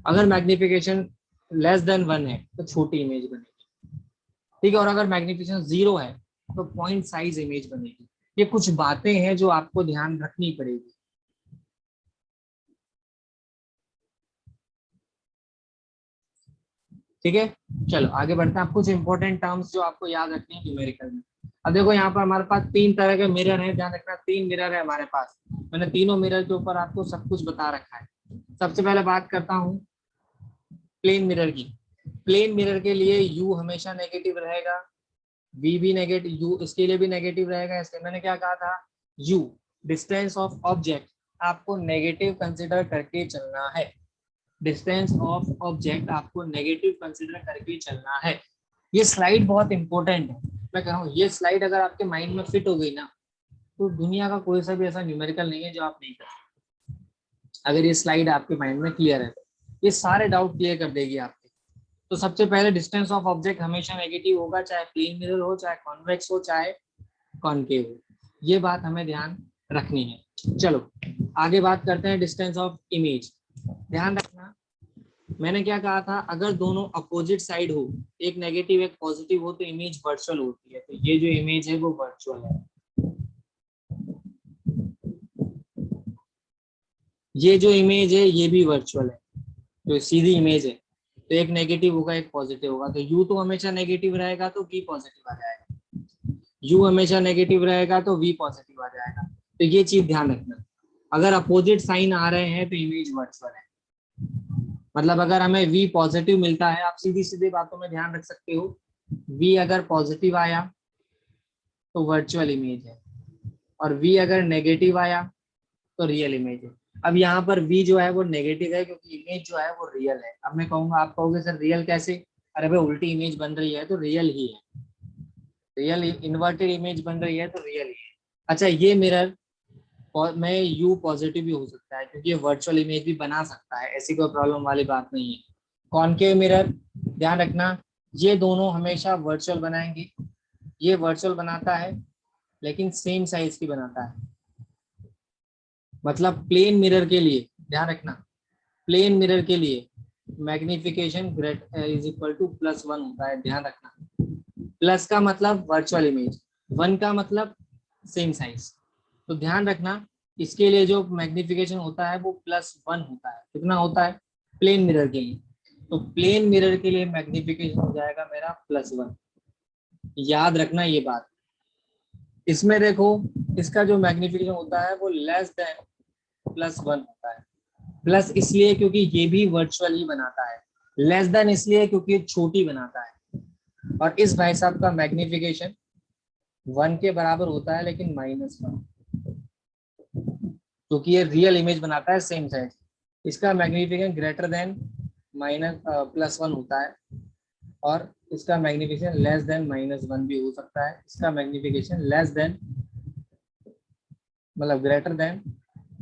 अगर मैग्निफिकेशन लेस देन 1 है तो छोटी इमेज बनेगी। ठीक है, और अगर मैग्निफिकेशन 0 है तो पॉइंट साइज इमेज बनेगी। ये कुछ बातें हैं जो आपको ध्यान रखनी पड़ेगी। ठीक है, चलो आगे बढ़ते हैं। आप कुछ इंपॉर्टेंट टर्म्स जो आपको याद रखनी है न्यूमेरिकल में। अब देखो यहाँ पर हमारे पास 3 तरह के मिरर हैं, ध्यान रखना 3 मिरर है हमारे पास। मैंने तीनों मिरर के ऊपर आपको सब कुछ बता रखा है। सबसे पहले बात करता हूँ प्लेन मिरर की। प्लेन मिरर के लिए यू हमेशा नेगेटिव रहेगा, वी भी नेगेटिव, यू इसके लिए भी नेगेटिव रहेगा। इसके मैंने क्या कहा था, यू डिस्टेंस ऑफ ऑब्जेक्ट आपको नेगेटिव कंसिडर करके चलना है, डिस्टेंस ऑफ ऑब्जेक्ट आपको नेगेटिव कंसिडर करके चलना है। ये स्लाइड बहुत इंपॉर्टेंट है, मैं कह रहा हूँ ये स्लाइड अगर आपके माइंड में फिट हो गई ना तो दुनिया का कोई सा भी ऐसा न्यूमेरिकल नहीं है जो आप नहीं कर सकते। अगर ये स्लाइड आपके माइंड में क्लियर है तो ये सारे डाउट क्लियर कर देगी आपके। तो सबसे पहले डिस्टेंस ऑफ ऑब्जेक्ट हमेशा नेगेटिव होगा, चाहे प्लेन मिरर हो, चाहे कॉन्वेक्स हो, चाहे कॉनकेव हो, ये बात हमें ध्यान रखनी है। चलो आगे बात करते हैं डिस्टेंस ऑफ इमेज। ध्यान रखना मैंने क्या कहा था, अगर दोनों अपोजिट साइड हो, एक नेगेटिव एक पॉजिटिव हो, तो इमेज वर्चुअल होती है। तो ये जो इमेज है वो वर्चुअल है, ये जो इमेज है ये भी वर्चुअल है, तो सीधी इमेज है। तो एक नेगेटिव होगा एक पॉजिटिव होगा, तो यू तो हमेशा नेगेटिव रहेगा तो वी पॉजिटिव आ जाएगा, यू हमेशा नेगेटिव रहेगा तो वी पॉजिटिव आ जाएगा। तो ये चीज ध्यान रखना, अगर अपोजिट साइन आ रहे हैं तो इमेज वर्चुअल है। मतलब अगर हमें v पॉजिटिव मिलता है, आप सीधी सीधी बातों में ध्यान रख सकते हो, v अगर पॉजिटिव आया तो वर्चुअल इमेज है, और v अगर नेगेटिव आया तो रियल इमेज है। अब यहाँ पर v जो है वो नेगेटिव है क्योंकि इमेज जो है वो रियल है। अब मैं कहूंगा, आप कहोगे सर रियल कैसे, अरे भाई उल्टी इमेज बन रही है तो रियल ही है, रियल इन्वर्टेड इमेज बन रही है तो रियल ही है। अच्छा ये मिरर में u पॉजिटिव भी हो सकता है क्योंकि ये वर्चुअल इमेज भी बना सकता है, ऐसी कोई प्रॉब्लम वाली बात नहीं है। कॉनकेव मिरर ध्यान रखना, ये दोनों हमेशा वर्चुअल बनाएंगे, ये वर्चुअल बनाता है लेकिन सेम साइज की बनाता है। मतलब प्लेन मिरर के लिए ध्यान रखना, प्लेन मिरर के लिए magnification great is equal to +1 होता है। ध्यान रखना, प्लस का मतलब वर्चुअल इमेज, 1 का मतलब सेम साइज। तो ध्यान रखना इसके लिए जो मैग्निफिकेशन होता है वो +1 होता है। कितना होता है प्लेन मिरर के लिए, तो प्लेन मिरर के लिए मैग्निफिकेशन हो जाएगा मेरा +1। याद रखना ये बात। इसमें देखो इसका जो मैग्निफिकेशन होता है वो लेस देन +1 होता है। प्लस इसलिए क्योंकि ये भी वर्चुअल ही बनाता है, लेस देन इसलिए क्योंकि ये छोटी बनाता है। और इस भाई साहब का मैग्निफिकेशन 1 के बराबर होता है लेकिन -1, क्योंकि ये रियल इमेज बनाता है सेम साइज। इसका मैग्निफिकेशन ग्रेटर देन +1 होता है, और इसका मैग्निफिकेशन लेस देन -1 भी हो सकता है। इसका मैग्निफिकेशन लेस देन मतलब ग्रेटर देन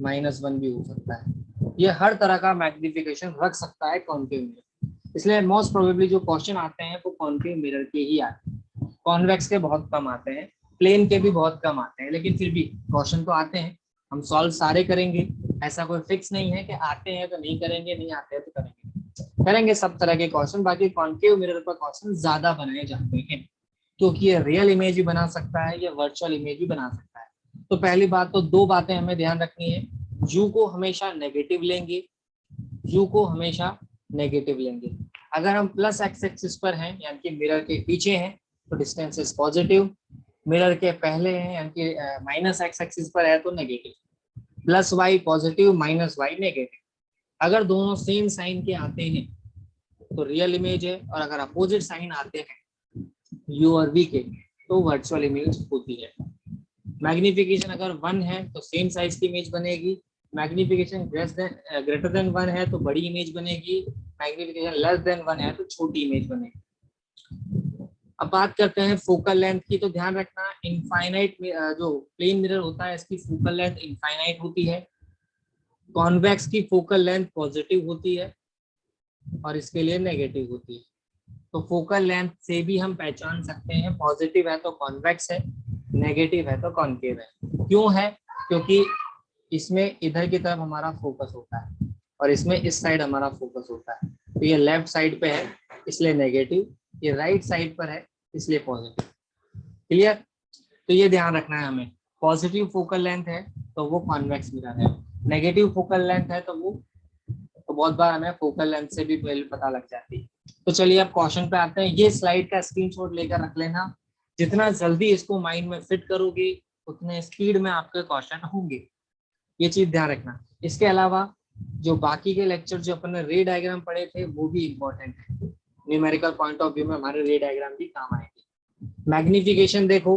-1 भी हो सकता है। ये हर तरह का मैग्निफिकेशन रख सकता है कॉनकेव मिरर, इसलिए मोस्ट प्रोबेबली जो क्वेश्चन आते हैं वो कॉनकेव मिरर के ही आते हैं। कॉन्वेक्स के बहुत कम आते हैं, प्लेन के भी बहुत कम आते हैं, लेकिन फिर भी क्वेश्चन तो आते हैं। हम सॉल्व सारे करेंगे, ऐसा कोई फिक्स नहीं है कि आते हैं तो नहीं करेंगे, नहीं आते हैं तो करेंगे, करेंगे सब तरह के क्वेश्चन। बाकी कॉनकेव मिरर पर क्वेश्चन ज्यादा बनाए जाते हैं क्योंकि ये रियल इमेज भी बना सकता है, ये वर्चुअल इमेज भी बना सकता है। तो पहली बात तो दो बातें हमें ध्यान रखनी है, यू को हमेशा नेगेटिव लेंगे, यू को हमेशा नेगेटिव लेंगे। अगर हम प्लस एक्स एक्सिस पर हैं यानी कि मिरर के पीछे हैं तो डिस्टेंस इज पॉजिटिव, मिरर के पहले हैं यानी कि माइनस एक्स एक्सिस पर है तो negative, +y positive -y negative. अगर दोनों सेम साइन के आते हैं तो रियल इमेज है, और अगर अपोजिट साइन आते हैं u और v के तो वर्चुअल इमेज होती है। मैग्निफिकेशन अगर 1 है तो सेम साइज की इमेज बनेगी, मैग्निफिकेशन ग्रेटर देन 1 है तो बड़ी इमेज बनेगी, मैग्निफिकेशन लेस देन 1 है तो छोटी इमेज बनेगी। अब बात करते हैं फोकल लेंथ की, तो ध्यान रखना इनफाइनाइट जो प्लेन मिरर होता है इसकी फोकल लेंथ इनफाइनाइट होती है, कॉन्वेक्स की फोकल लेंथ पॉजिटिव होती है और इसके लिए नेगेटिव होती है। तो फोकल लेंथ से भी हम पहचान सकते हैं, पॉजिटिव है तो कॉन्वेक्स है, नेगेटिव है तो कॉनकेव है। क्यों है, क्योंकि इसमें इधर की तरफ हमारा फोकस होता है और इसमें इस साइड हमारा फोकस होता है। तो ये लेफ्ट साइड पे है इसलिए नेगेटिव, ये राइट साइड पर है इसलिए पॉजिटिव। क्लियर, तो ये ध्यान रखना है हमें, पॉजिटिव फोकल लेंथ है तो वो कॉन्वेक्स मिरर है, नेगेटिव फोकल लेंथ है तो वो, तो बहुत बार हमें फोकल लेंथ से भी पता लग जाती है। तो चलिए अब क्वेश्चन पे आते हैं। ये स्लाइड का स्क्रीनशॉट लेकर रख लेना, जितना जल्दी इसको माइंड में फिट करोगे उतने स्पीड में आपके क्वेश्चन होंगे, ये चीज ध्यान रखना। इसके अलावा जो बाकी के लेक्चर जो अपन ने रे डायग्राम पढ़े थे वो भी इंपॉर्टेंट है, न्यूमेरिकल पॉइंट ऑफ व्यू में हमारे रे डायग्राम भी काम आएंगे। मैग्निफिकेशन देखो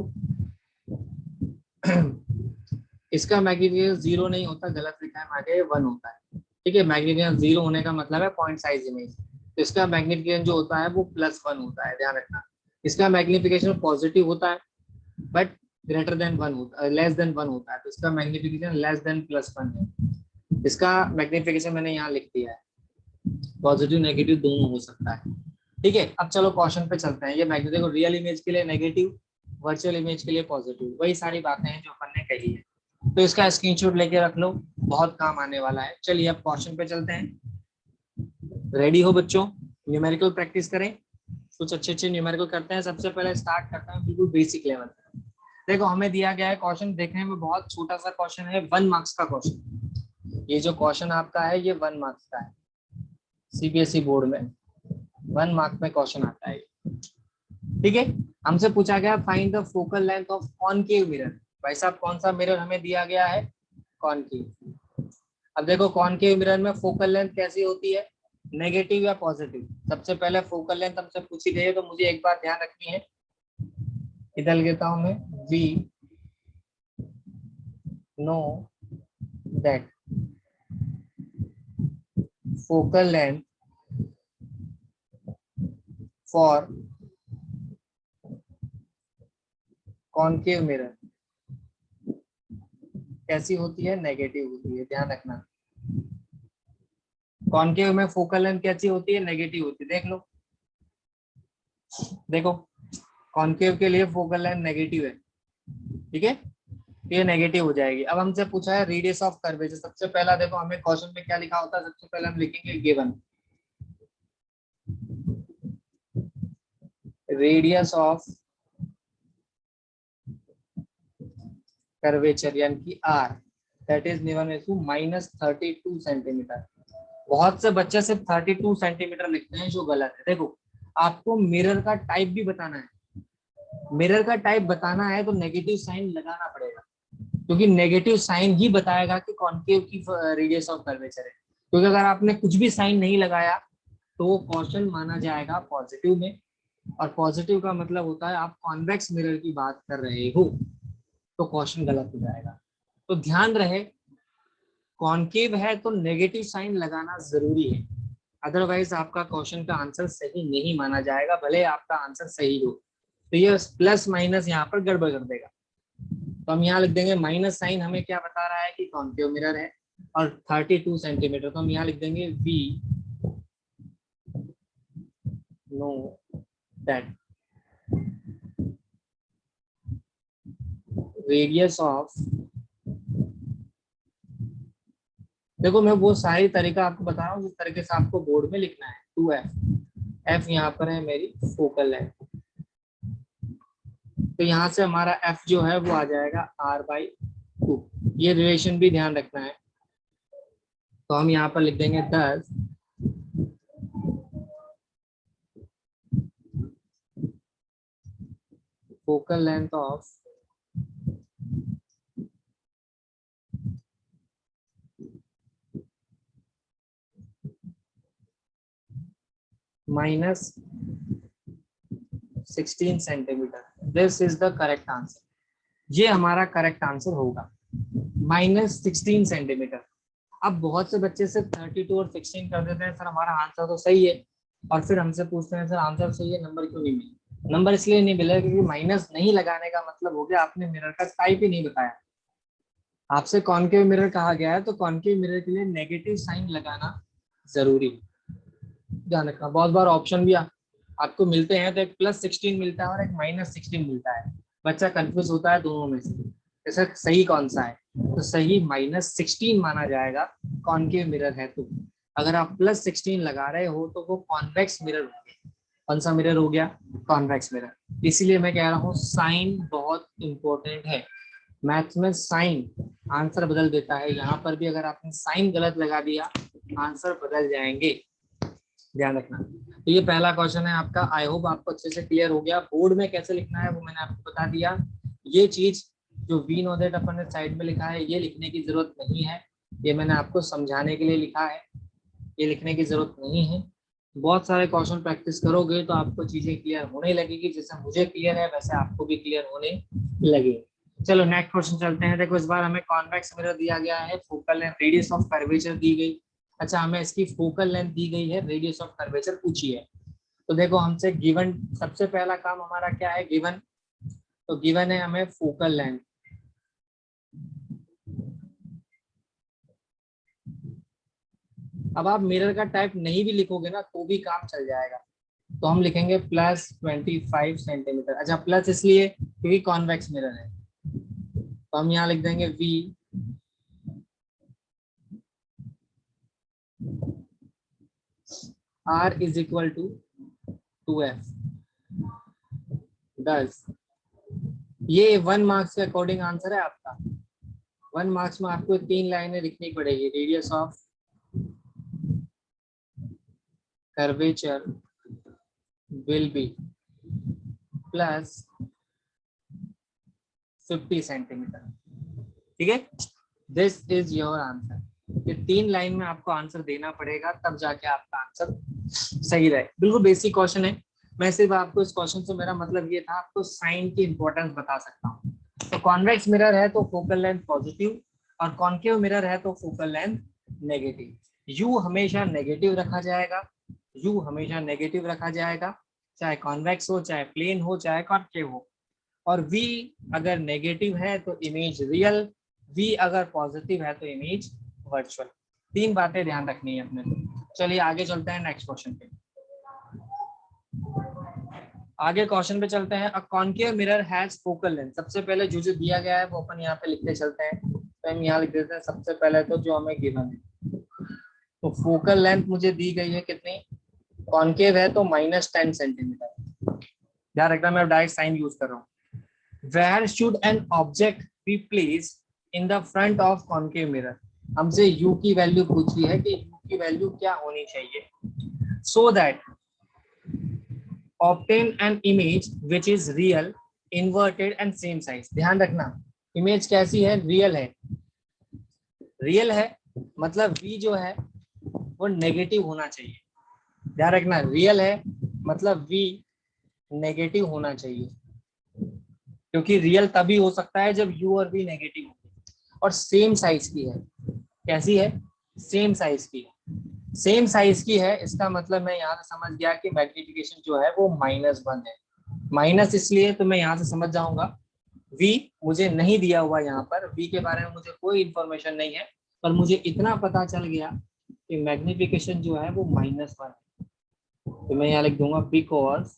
इसका मैग्निफिकेशन 0 नहीं होता, गलत लिखा है आगे 1 होता है। ठीक है, मैग्निफिकेशन 0 होने का मतलब है पॉइंट साइज इमेज, तो इसका मैग्निफिकेशन जो होता है वो +1 होता है, ध्यान रखना। इसका मैग्निफिकेशन पॉजिटिव होता है बट ग्रेटर देन 1 होता है, लेस देन 1 होता है, तो इसका मैग्निफिकेशन लेस देन +1 है। इसका मैग्निफिकेशन मैंने यहाँ लिख दिया है, पॉजिटिव नेगेटिव दोनों हो सकता है। ठीक है, अब चलो क्वेश्चन पे चलते हैं। ये मैग्नेटिक रियल इमेज के लिए नेगेटिव, वर्चुअल इमेज के लिए पॉजिटिव, वही सारी बातें हैं जो अपन ने कही है। तो इसका स्क्रीनशॉट लेके रख लो, बहुत काम आने वाला है। चलिए अब क्वेश्चन पे चलते हैं। रेडी हो बच्चों? न्यूमेरिकल प्रैक्टिस करें, कुछ अच्छे अच्छे न्यूमेरिकल करते हैं। सबसे पहले स्टार्ट करते हैं बिल्कुल बेसिक लेवल। देखो हमें दिया गया है क्वेश्चन, देखने में बहुत छोटा सा क्वेश्चन है, 1 मार्क्स का क्वेश्चन। ये जो क्वेश्चन आपका है ये 1 मार्क्स का है, सीबीएसई बोर्ड में 1 मार्क में क्वेश्चन आता है। ठीक है, हमसे पूछा गया find the focal length of concave mirror. भाई साहब कौन सा मिरर हमें दिया गया है? कॉनकेव। अब देखो कॉनकेव मिरर में फोकल लेंथ कैसी होती है, नेगेटिव या पॉजिटिव? सबसे पहले फोकल लेंथ हमसे पूछी गई है तो मुझे एक बात ध्यान रखनी है, इधर लिखता हूं मैं, we know that focal length for concave mirror कैसी होती है? नेगेटिव होती है, ध्यान रखना। कॉनकेव में फोकल लेंथ कैसी होती है? नेगेटिव होती है। देख लो, देखो कॉनकेव के लिए फोकल लेंथ नेगेटिव है, ठीक है, ये नेगेटिव हो जाएगी। अब हमसे पूछा है रेडियस ऑफ कर्वेचर। सबसे पहला देखो हमें क्वेश्चन में क्या लिखा होता है, सबसे पहले हम लिखेंगे गिवन रेडियस ऑफ कर्वेचर यानी कि R, that is given is -32 centimetre. बहुत से बच्चे सिर्फ 32 सेंटीमीटर लिखते हैं, जो गलत है। देखो आपको मिरर का टाइप भी बताना है, मिरर का टाइप बताना है तो नेगेटिव साइन लगाना पड़ेगा, क्योंकि नेगेटिव साइन ही बताएगा कि कॉनकेव की रेडियस ऑफ कर्वेचर है। क्योंकि अगर आपने कुछ भी साइन नहीं लगाया तो वो क्वेश्चन माना जाएगा पॉजिटिव में, और पॉजिटिव का मतलब होता है आप कॉन्वेक्स मिरर की बात कर रहे हो, तो क्वेश्चन गलत हो जाएगा। तो ध्यान रहे कॉनकेव है तो नेगेटिव साइन लगाना जरूरी है, अदरवाइज आपका क्वेश्चन का आंसर सही नहीं माना जाएगा, भले आपका आंसर सही हो। तो ये प्लस माइनस यहाँ पर गड़बड़ कर देगा। तो हम यहाँ लिख देंगे माइनस साइन हमें क्या बता रहा है कि कॉनकेव मिरर है, और 32 सेंटीमीटर, तो हम यहाँ लिख देंगे we know that radius of, देखो मैं वो सारी तरीका आपको बता रहा हूँ जिस तरीके से आपको बोर्ड में लिखना है। 2f, f यहाँ पर है मेरी फोकल लेंथ, तो यहाँ से हमारा f जो है वो आ जाएगा r/2। ये रिलेशन भी ध्यान रखना है, तो हम यहाँ पर लिख देंगे 10 focal length of -16 centimetre, this is the correct answer. ये हमारा करेक्ट आंसर होगा, -16 सेंटीमीटर। अब बहुत से बच्चे सिर्फ 32 और 16 कर देते हैं, सर हमारा आंसर तो सही है, और फिर हमसे पूछते हैं सर आंसर सही है, नंबर क्यों नहीं मिले? नंबर इसलिए नहीं मिला क्योंकि माइनस नहीं लगाने का मतलब हो गया आपने मिरर का टाइप ही नहीं बताया। आपसे कॉनकेव मिरर कहा गया है तो कॉनकेव मिरर के लिए नेगेटिव साइन लगाना जरूरी है, ध्यान रखना। बहुत बार ऑप्शन भी आपको मिलते हैं, तो एक +16 मिलता है और एक -16 मिलता है, बच्चा कंफ्यूज होता है दोनों में से, ऐसा सही कौन सा है? तो सही -16 माना जाएगा कॉनकेव मिरर है। तो अगर आप +16 लगा रहे हो तो वो कॉन्वेक्स मिरर हो गया। कौन सा मिरर हो गया? Convex mirror. इसीलिए मैं कह रहा हूँ साइन बहुत इंपॉर्टेंट है। मैथ्स में साइन आंसर बदल देता है, यहाँ पर भी अगर आपने साइन गलत लगा दिया आंसर बदल जाएंगे, ध्यान रखना। तो ये पहला क्वेश्चन है आपका, आई होप आपको अच्छे से क्लियर हो गया। बोर्ड में कैसे लिखना है वो मैंने आपको बता दिया। ये चीज जो वी नो दैट अपन ने साइड में लिखा है ये लिखने की जरूरत नहीं है, ये मैंने आपको समझाने के लिए लिखा है, ये लिखने की जरूरत नहीं है। बहुत सारे क्वेश्चन प्रैक्टिस करोगे तो आपको चीजें क्लियर होने लगेगी, जैसे मुझे क्लियर है वैसे आपको भी क्लियर होने लगे। चलो नेक्स्ट क्वेश्चन चलते हैं। देखो इस बार हमें कॉन्वेक्स मिरर दिया गया है, focal length radius of curvature दी गई। अच्छा हमें इसकी फोकल लेंथ दी गई है, रेडियस ऑफ कर्वेचर पूछी है। तो देखो हमसे गिवन, सबसे पहला काम हमारा क्या है? गिवन, तो गिवन है हमें फोकल लेंथ। अब आप मिरर का टाइप नहीं भी लिखोगे ना तो भी काम चल जाएगा, तो हम लिखेंगे +25 सेंटीमीटर। अच्छा प्लस इसलिए क्योंकि कॉन्वेक्स मिरर है, तो हम यहाँ लिख देंगे we R is equal to 2F does, ये 1 मार्क्स के अकॉर्डिंग आंसर है आपका। 1 मार्क्स में आपको 3 लाइनें लिखनी पड़ेगी। Radius of curvature will be plus 50 centimetre. ठीक है, दिस इज योर आंसर। ये 3 लाइन में आपको आंसर देना पड़ेगा, तब जाके आपका आंसर सही रहे। बिल्कुल बेसिक क्वेश्चन है। मैं सिर्फ आपको इस क्वेश्चन से मेरा मतलब ये था, आपको साइन की इंपॉर्टेंस बता सकता हूँ। तो कॉन्वेक्स मिरर है तो फोकल लेंथ पॉजिटिव, और कॉन्केव मिरर है तो फोकल लेंथ नेगेटिव। यू हमेशा नेगेटिव रखा जाएगा, यू हमेशा नेगेटिव रखा जाएगा, चाहे कॉन्वेक्स हो, चाहे प्लेन हो, चाहे कॉन्केव हो। और V अगर नेगेटिव है तो इमेज रियल, V अगर पॉजिटिव है तो इमेज वर्चुअल। 3 बातें ध्यान रखनी है अपने को। चलिए आगे चलते हैं नेक्स्ट क्वेश्चन पे। आगे क्वेश्चन पे चलते हैं। A concave mirror has focal length. सबसे पहले जो जो दिया गया है वो अपन यहाँ पे लिखते चलते हैं। तो हम यहाँ लिख देते हैं सबसे पहले तो जो हमें गिवन है। तो फोकल लेंथ मुझे दी गई है कितनी, कॉन्केव है तो -10 सेंटीमीटर। ध्यान रखना मैं डायरेक्ट साइन यूज कर रहा हूँ। Where should an object be placed in the front of concave mirror? हमसे u की वैल्यू पूछी है कि u की वैल्यू क्या होनी चाहिए, so that obtain an image which is real, inverted and same size। ध्यान रखना इमेज कैसी है, रियल है। रियल है मतलब v जो है वो नेगेटिव होना चाहिए। ध्यान रखना रियल है मतलब v नेगेटिव होना चाहिए, क्योंकि रियल तभी हो सकता है जब u और v नेगेटिव हो। और सेम साइज की है। कैसी है, सेम साइज की है। सेम साइज की है इसका मतलब मैं यहाँ से समझ गया कि मैग्निफिकेशन जो है वो -1 है। माइनस इसलिए तो मैं यहाँ से समझ जाऊंगा, v मुझे नहीं दिया हुआ, यहाँ पर v के बारे में मुझे कोई इंफॉर्मेशन नहीं है, पर मुझे इतना पता चल गया कि मैग्निफिकेशन जो है वो -1 है। तो मैं यहाँ लिख दूंगा because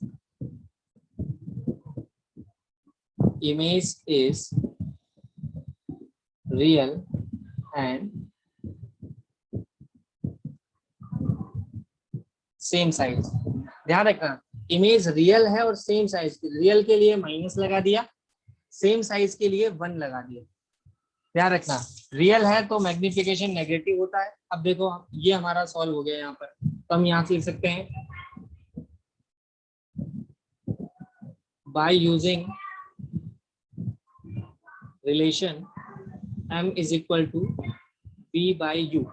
image is real and same size. ध्यान रखना इमेज रियल है और सेम साइज की। रियल के लिए माइनस लगा दिया, सेम साइज के लिए 1 लगा दिया। ध्यान रखना रियल है तो मैग्निफिकेशन नेगेटिव होता है। अब देखो ये हमारा सॉल्व हो गया यहाँ पर, तो हम यहाँ से लिख सकते हैं by using relation m is equal to v by u.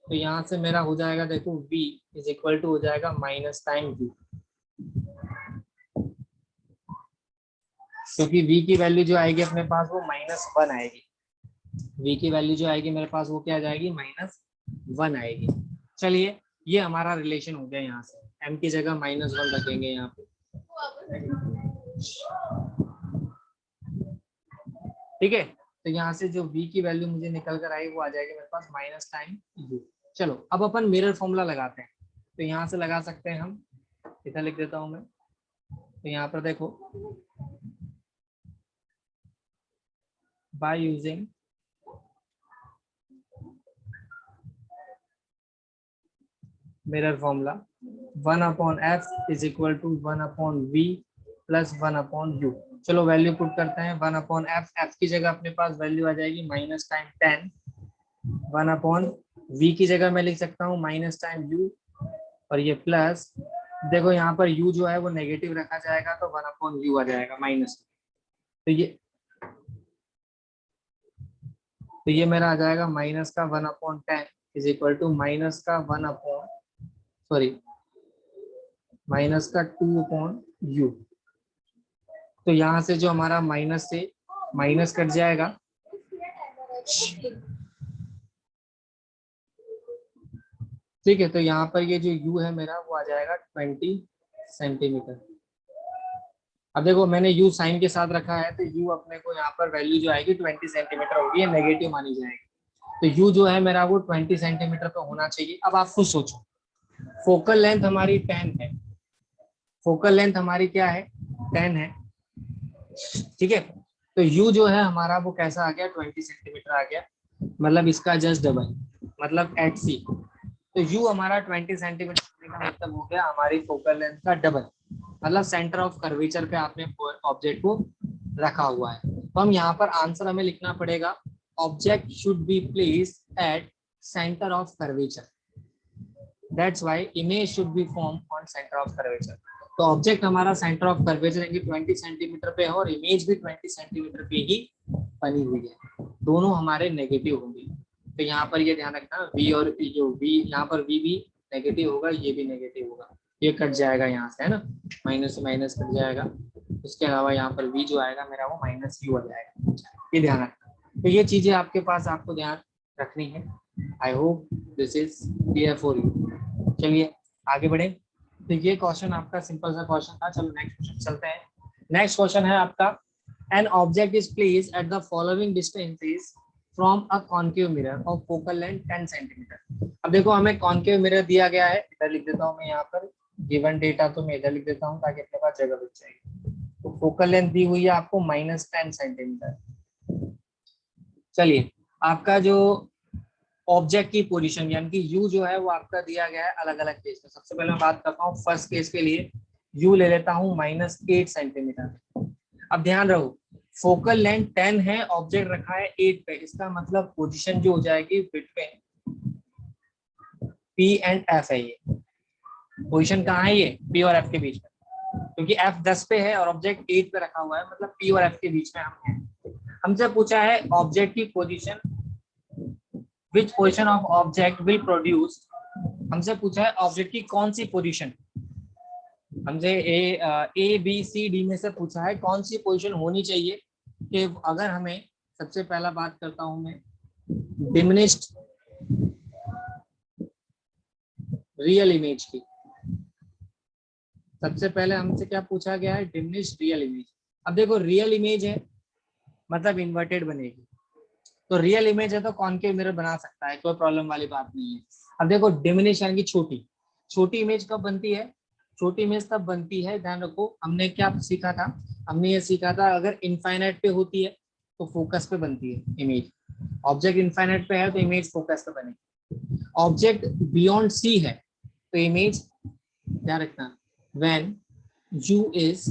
तो यहाँ से मेरा हो जाएगा, देखो v इज इक्वल टू हो जाएगा माइनस टाइम u, क्योंकि v की वैल्यू जो आएगी अपने पास वो -1 आएगी। v की वैल्यू जो आएगी मेरे पास वो क्या आ जाएगी, -1 आएगी। चलिए ये हमारा रिलेशन हो गया। यहाँ से m की जगह -1 रखेंगे यहाँ पे। ठीक है, तो यहाँ से जो v की वैल्यू मुझे निकल कर आई वो आ जाएगी मेरे पास माइनस टाइम u। चलो अब अपन मिरर फॉर्मूला लगाते हैं। तो यहाँ से लगा सकते हैं हम, इधर लिख देता हूं मैं। तो यहाँ पर देखो by using mirror formula 1/f is equal to 1/v plus 1/u। चलो वैल्यू पुट करते हैं 1/f। f की जगह अपने पास वैल्यू आ जाएगी माइनस टाइम 10। 1/v की जगह मैं लिख सकता हूँ माइनस टाइम u, और ये प्लस, देखो यहाँ पर u जो है वो नेगेटिव रखा जाएगा तो 1/u आ जाएगा माइनस। तो ये मेरा आ जाएगा माइनस का 1/10 इज इक्वल टू माइनस का 2/u। तो यहाँ से जो हमारा माइनस से माइनस कट जाएगा, ठीक है। तो यहाँ पर ये जो u है मेरा वो आ जाएगा 20 सेंटीमीटर। अब देखो मैंने u साइन के साथ रखा है तो u अपने को यहाँ पर वैल्यू जो आएगी 20 सेंटीमीटर होगी, ये नेगेटिव मानी जाएगी। तो u जो है मेरा वो 20 सेंटीमीटर पे होना चाहिए। अब आप खुद सोचो, फोकल लेंथ हमारी 10 है, फोकल लेंथ हमारी क्या है, 10 है। ठीक है, तो u जो है हमारा वो कैसा आ गया, 20 सेंटीमीटर आ गया, मतलब इसका जस्ट डबल, मतलब 8c। तो u हमारा 20 सेंटीमीटर होने का मतलब हो गया हमारी फोकल लेंथ का डबल, मतलब सेंटर ऑफ कर्वेचर पे आपने ऑब्जेक्ट को रखा हुआ है। तो हम यहाँ पर आंसर हमें लिखना पड़ेगा, object should be placed at centre of curvature, that's why image should be form on centre of curvature. तो ऑब्जेक्ट हमारा सेंटर ऑफ कर्वेचर यानी 20 सेंटीमीटर पे है और इमेज भी 20 सेंटीमीटर पे ही बनी हुई है, दोनों हमारे नेगेटिव होंगे। तो यहाँ पर ये ध्यान रखना, v और जो v यहाँ पर v भी नेगेटिव होगा, ये भी नेगेटिव होगा, ये कट जाएगा यहाँ से, है ना, माइनस से माइनस कट जाएगा। उसके अलावा यहाँ पर v जो आएगा मेरा वो माइनस क्यू आ जाएगा, ये ध्यान रखना। तो ये चीजें आपके पास आपको ध्यान रखनी है। I hope this is clear for you. चलिए आगे बढ़े। तो ये क्वेश्चन आपका सिंपल सा क्वेश्चन था। चलो नेक्स्ट क्वेश्चन चलते हैं। नेक्स्ट क्वेश्चन है आपका, an object is placed at the following distances from a concave mirror of focal length 10 centimetre. अब देखो हमें कॉन्केव मिरर दिया गया है, इधर लिख देता हूँ मैं, यहाँ पर गिवन डेटा तो मैं इधर लिख देता हूँ ताकि अपने पास जगह बच जाएगी। तो फोकल लेंथ दी हुई है आपको -10 सेंटीमीटर। चलिए आपका जो ऑब्जेक्ट की पोजीशन यानी कि यू जो है वो आपका दिया गया है अलग अलग केस में। सबसे पहले मैं बात करता हूँ फर्स्ट केस के लिए, यू ले लेता हूँ -8 सेंटीमीटर। अब ध्यान रहो फोकल लेंथ 10 है, ऑब्जेक्ट रखा है 8 पे, इसका मतलब पोजीशन जो हो जाएगी बिटवीन P एंड F है। ये पोजीशन कहाँ है, ये P और F के बीच में, क्योंकि F 10 पे है और ऑब्जेक्ट 8 पे रखा हुआ है, मतलब P और F के बीच में हम हैं। हमसे पूछा है ऑब्जेक्ट की position, which position of object will produce, हमसे पूछा है ऑब्जेक्ट की कौन सी पोजीशन, हमसे ए बी सी डी में से पूछा है कौन सी पोजीशन होनी चाहिए। कि अगर हमें सबसे पहला बात करता हूं मैं डिमिनिश्ड रियल इमेज की, सबसे पहले हमसे क्या पूछा गया है, डिमिनिश्ड रियल इमेज। अब देखो रियल इमेज है मतलब इन्वर्टेड बनेगी, तो रियल इमेज है तो कॉन्केव मिरर बना सकता है, कोई प्रॉब्लम वाली बात नहीं है। अब देखो डिमिनिश यानी कि छोटी, छोटी इमेज कब बनती है, छोटी इमेज तब बनती है, ध्यान रखो हमने क्या सीखा था, हमने ये सीखा था अगर इनफाइनाइट पे होती है तो फोकस पे बनती है इमेज, ऑब्जेक्ट इनफाइनाइट पे है तो इमेज फोकस पे बनेगी। ऑब्जेक्ट बियॉन्ड सी है तो इमेज, ध्यान रखना, व्हेन यू इज,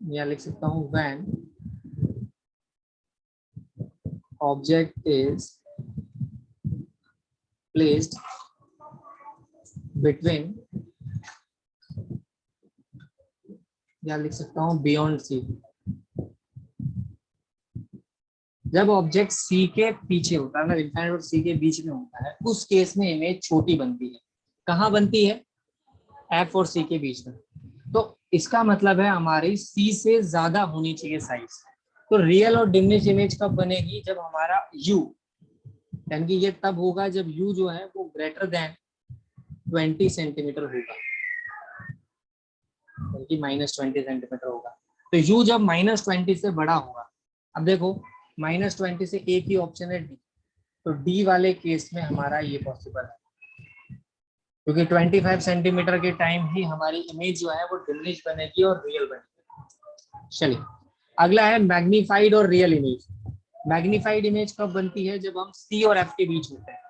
या लिख सकता हूं when object is placed between, या लिख सकता हूं बियॉन्ड सी, जब ऑब्जेक्ट सी के पीछे होता है, मतलब इनफाइनाइट और सी के बीच में होता है, उस केस में इमेज छोटी बनती है। कहाँ बनती है, एफ और सी के बीच में। तो इसका मतलब है हमारी सी से ज्यादा होनी चाहिए साइज। तो रियल और डिमिनिश इमेज कब बनेगी, जब हमारा यू, यानी कि ये तब होगा जब यू जो है वो ग्रेटर देन 20 सेंटीमीटर होगा, यानी कि -20 सेंटीमीटर होगा। तो यू जब -20 से बड़ा होगा, अब देखो -20 से एक ही ऑप्शन है डी, तो डी वाले केस में हमारा ये पॉसिबल है, क्योंकि 25 सेंटीमीटर के टाइम ही हमारी इमेज जो है वो डिमिनिश बनेगी और रियल बनेगी। चलिए अगला है मैग्नीफाइड और रियल इमेज। मैग्नीफाइड इमेज कब बनती है, जब हम सी और एफ के बीच होते हैं।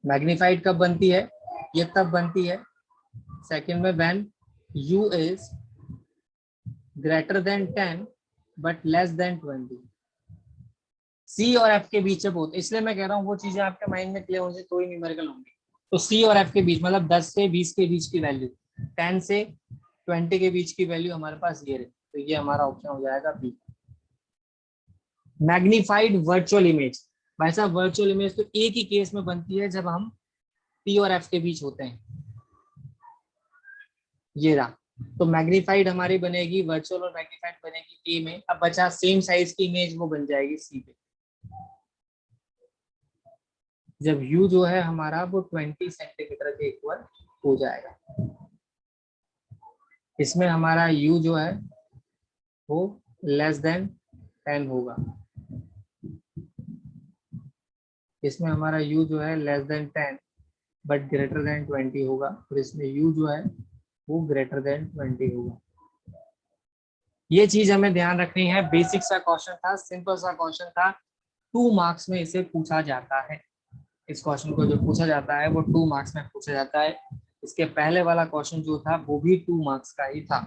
मैग्नीफाइड कब बनती है, ये तब बनती है सेकंड में when you is greater than 10 but less than 20। सी और एफ के बीच जब होते, इसलिए मैं कह रहा हूँ वो चीजें आपके माइंड में क्लियर होने से कोई न्यूमेरिकल होंगी। तो सी और एफ के बीच मतलब 10 से 20 के बीच की वैल्यू, 10 से 20 के बीच की वैल्यू हमारे पास ये रही, तो ये हमारा ऑप्शन हो जाएगा बी। मैग्नीफाइड वर्चुअल इमेज, भाई साहब वर्चुअल इमेज तो एक ही केस में बनती है जब हम पी और एफ के बीच होते हैं, ये रहा। तो मैग्नीफाइड हमारी बनेगी वर्चुअल और मैग्नीफाइड बनेगी ए में। अब बचा सेम साइज की इमेज, वो बन जाएगी सी पे, जब u जो है हमारा वो 20 सेंटीमीटर के इक्वल हो जाएगा। इसमें हमारा u जो है वो लेस देन 10 होगा, इसमें हमारा u जो है less than 10 but greater than 20 होगा, और इसमें u जो है वो ग्रेटर देन 20 होगा। ये चीज हमें ध्यान रखनी है। बेसिक सा क्वेश्चन था, सिंपल सा क्वेश्चन था, 2 मार्क्स में इसे पूछा जाता है। इस क्वेश्चन को जो पूछा जाता है वो 2 मार्क्स में पूछा जाता है। इसके पहले वाला क्वेश्चन जो था वो भी 2 मार्क्स का ही था।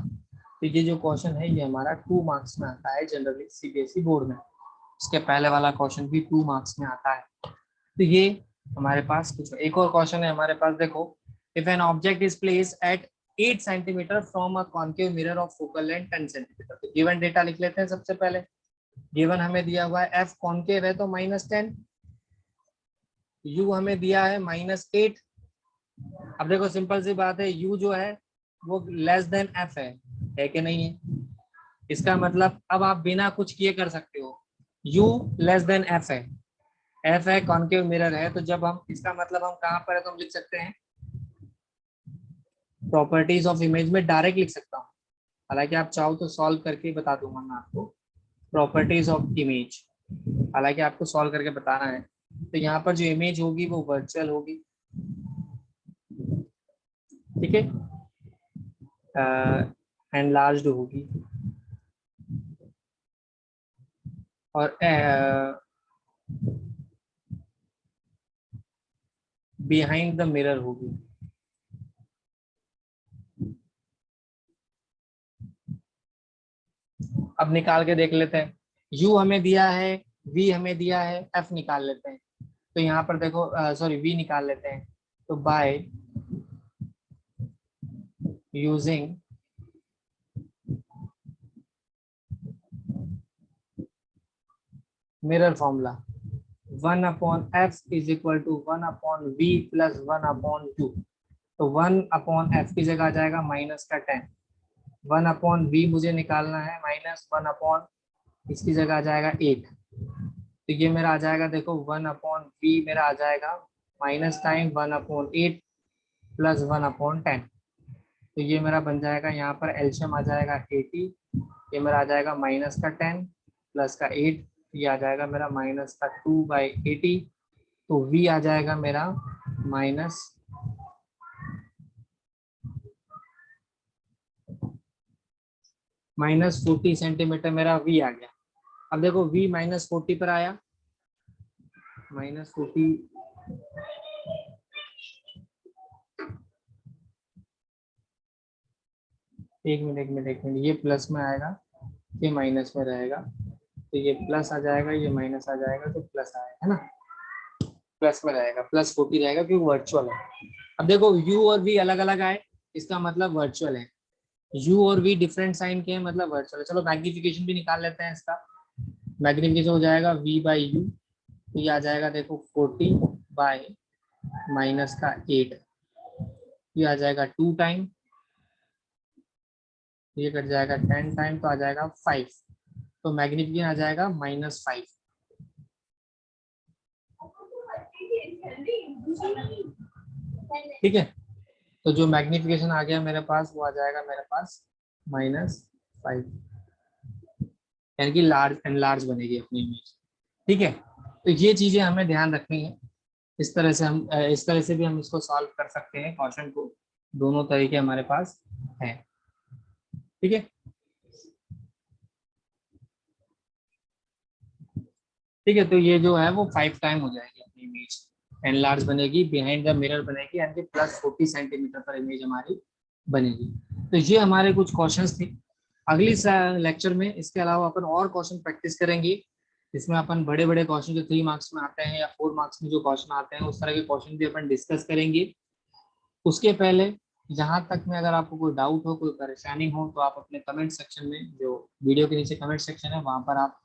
तो ये जो क्वेश्चन है ये हमारा 2 मार्क्स में आता है जनरली सीबीएसई बोर्ड में। इसके पहले वाला क्वेश्चन भी 2 मार्क्स में आता है। तो ये हमारे पास कुछ एक और क्वेश्चन है हमारे पास, देखो, if an object is placed at 8 centimetre from a concave mirror of focal length 10 centimetre. तो गिवन डेटा लिख लेते हैं सबसे पहले। गिवन हमें दिया हुआ है एफ कॉन्केव है तो -10, यू हमें दिया है -8। अब देखो सिंपल सी बात है, यू जो है वो लेस देन एफ है कि नहीं है? इसका मतलब अब आप बिना कुछ किए कर सकते हो, यू लेस देन एफ है, एफ है कॉन्केव मिरर है, तो जब हम इसका मतलब हम कहाँ पर है तो हम लिख सकते हैं प्रॉपर्टीज ऑफ इमेज में डायरेक्ट लिख सकता हूँ। हालांकि आप चाहो तो सॉल्व करके बता दूंगा मैं आपको प्रॉपर्टीज ऑफ इमेज, हालांकि आपको सॉल्व करके बताना है। तो यहाँ पर जो इमेज होगी वो वर्चुअल होगी, ठीक है, एनलार्ज्ड होगी और बिहाइंड द मिरर होगी। अब निकाल के देख लेते हैं, u हमें दिया है, v हमें दिया है, f निकाल लेते हैं। तो यहाँ पर देखो सॉरी v निकाल लेते हैं। तो by using mirror formula 1/f is equal to 1/v plus 1/2। तो 1/f की जगह आ जाएगा -10, 1/v मुझे निकालना है -1/ इसकी जगह आ जाएगा 8। तो ये मेरा आ जाएगा, देखो 1/v मेरा आ जाएगा माइनस टाइम 1/8 प्लस 1/10। तो ये मेरा बन जाएगा, यहाँ पर एलशियम आ जाएगा 80, ये मेरा आ जाएगा -10 प्लस का 8, ये आ जाएगा मेरा -2/80। तो v आ जाएगा मेरा -40 सेंटीमीटर मेरा v आ गया। अब देखो v -40 पर आया, -40 एक मिनट ये प्लस में आएगा, ये माइनस में रहेगा, तो ये प्लस आ जाएगा, ये माइनस आ जाएगा, तो प्लस आएगा, है ना, प्लस में रहेगा, +40 रहेगा क्योंकि वर्चुअल है। अब देखो u और v अलग अलग आए, इसका मतलब वर्चुअल है, u और v डिफरेंट साइन के हैं मतलब वर्चुअल है। चलो मैग्निफिकेशन भी निकाल लेते हैं इसका। मैग्निफिकेशन हो जाएगा v/u, तो ये आ जाएगा देखो 40/-8, ये आ जाएगा 2 टाइम, ये कट जाएगा 10 टाइम, तो आ जाएगा 5। तो मैग्निफिकेशन आ जाएगा -5। ठीक है, तो जो मैग्निफिकेशन आ गया मेरे पास वो आ जाएगा मेरे पास -5, यानी कि लार्ज एंड लार्ज बनेगी अपनी इमेज। ठीक है, तो ये चीजें हमें ध्यान रखनी है। इस तरह से हम इस तरह से भी हम इसको सॉल्व कर सकते हैं क्वेश्चन को, दोनों तरीके हमारे पास है। ठीक है, ठीक है, तो ये जो है वो 5 टाइम हो जाएगी अपनी इमेज, एनलार्ज बनेगी, बिहाइंड द मिरर बनेगी, यानी कि +40 सेंटीमीटर पर इमेज हमारी बनेगी। तो ये हमारे कुछ क्वेश्चंस थे। अगली लेक्चर में इसके अलावा अपन और क्वेश्चन प्रैक्टिस करेंगे, इसमें अपन बड़े बड़े क्वेश्चन जो 3 मार्क्स में आते हैं या 4 मार्क्स में जो क्वेश्चन आते हैं उस तरह के क्वेश्चन भी अपन डिस्कस करेंगे। उसके पहले जहां तक में अगर आपको कोई डाउट हो, कोई परेशानी हो, तो आप अपने कमेंट सेक्शन में, जो वीडियो के नीचे कमेंट सेक्शन है वहां पर आप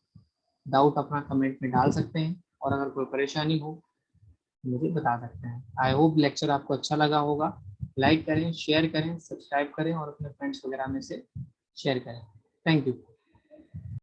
डाउट अपना कमेंट में डाल सकते हैं, और अगर कोई परेशानी हो मुझे बता सकते हैं। आई होप लेक्चर आपको अच्छा लगा होगा। लाइक करें, शेयर करें, सब्सक्राइब करें और अपने फ्रेंड्स वगैरह में से शेयर करें। Thank you.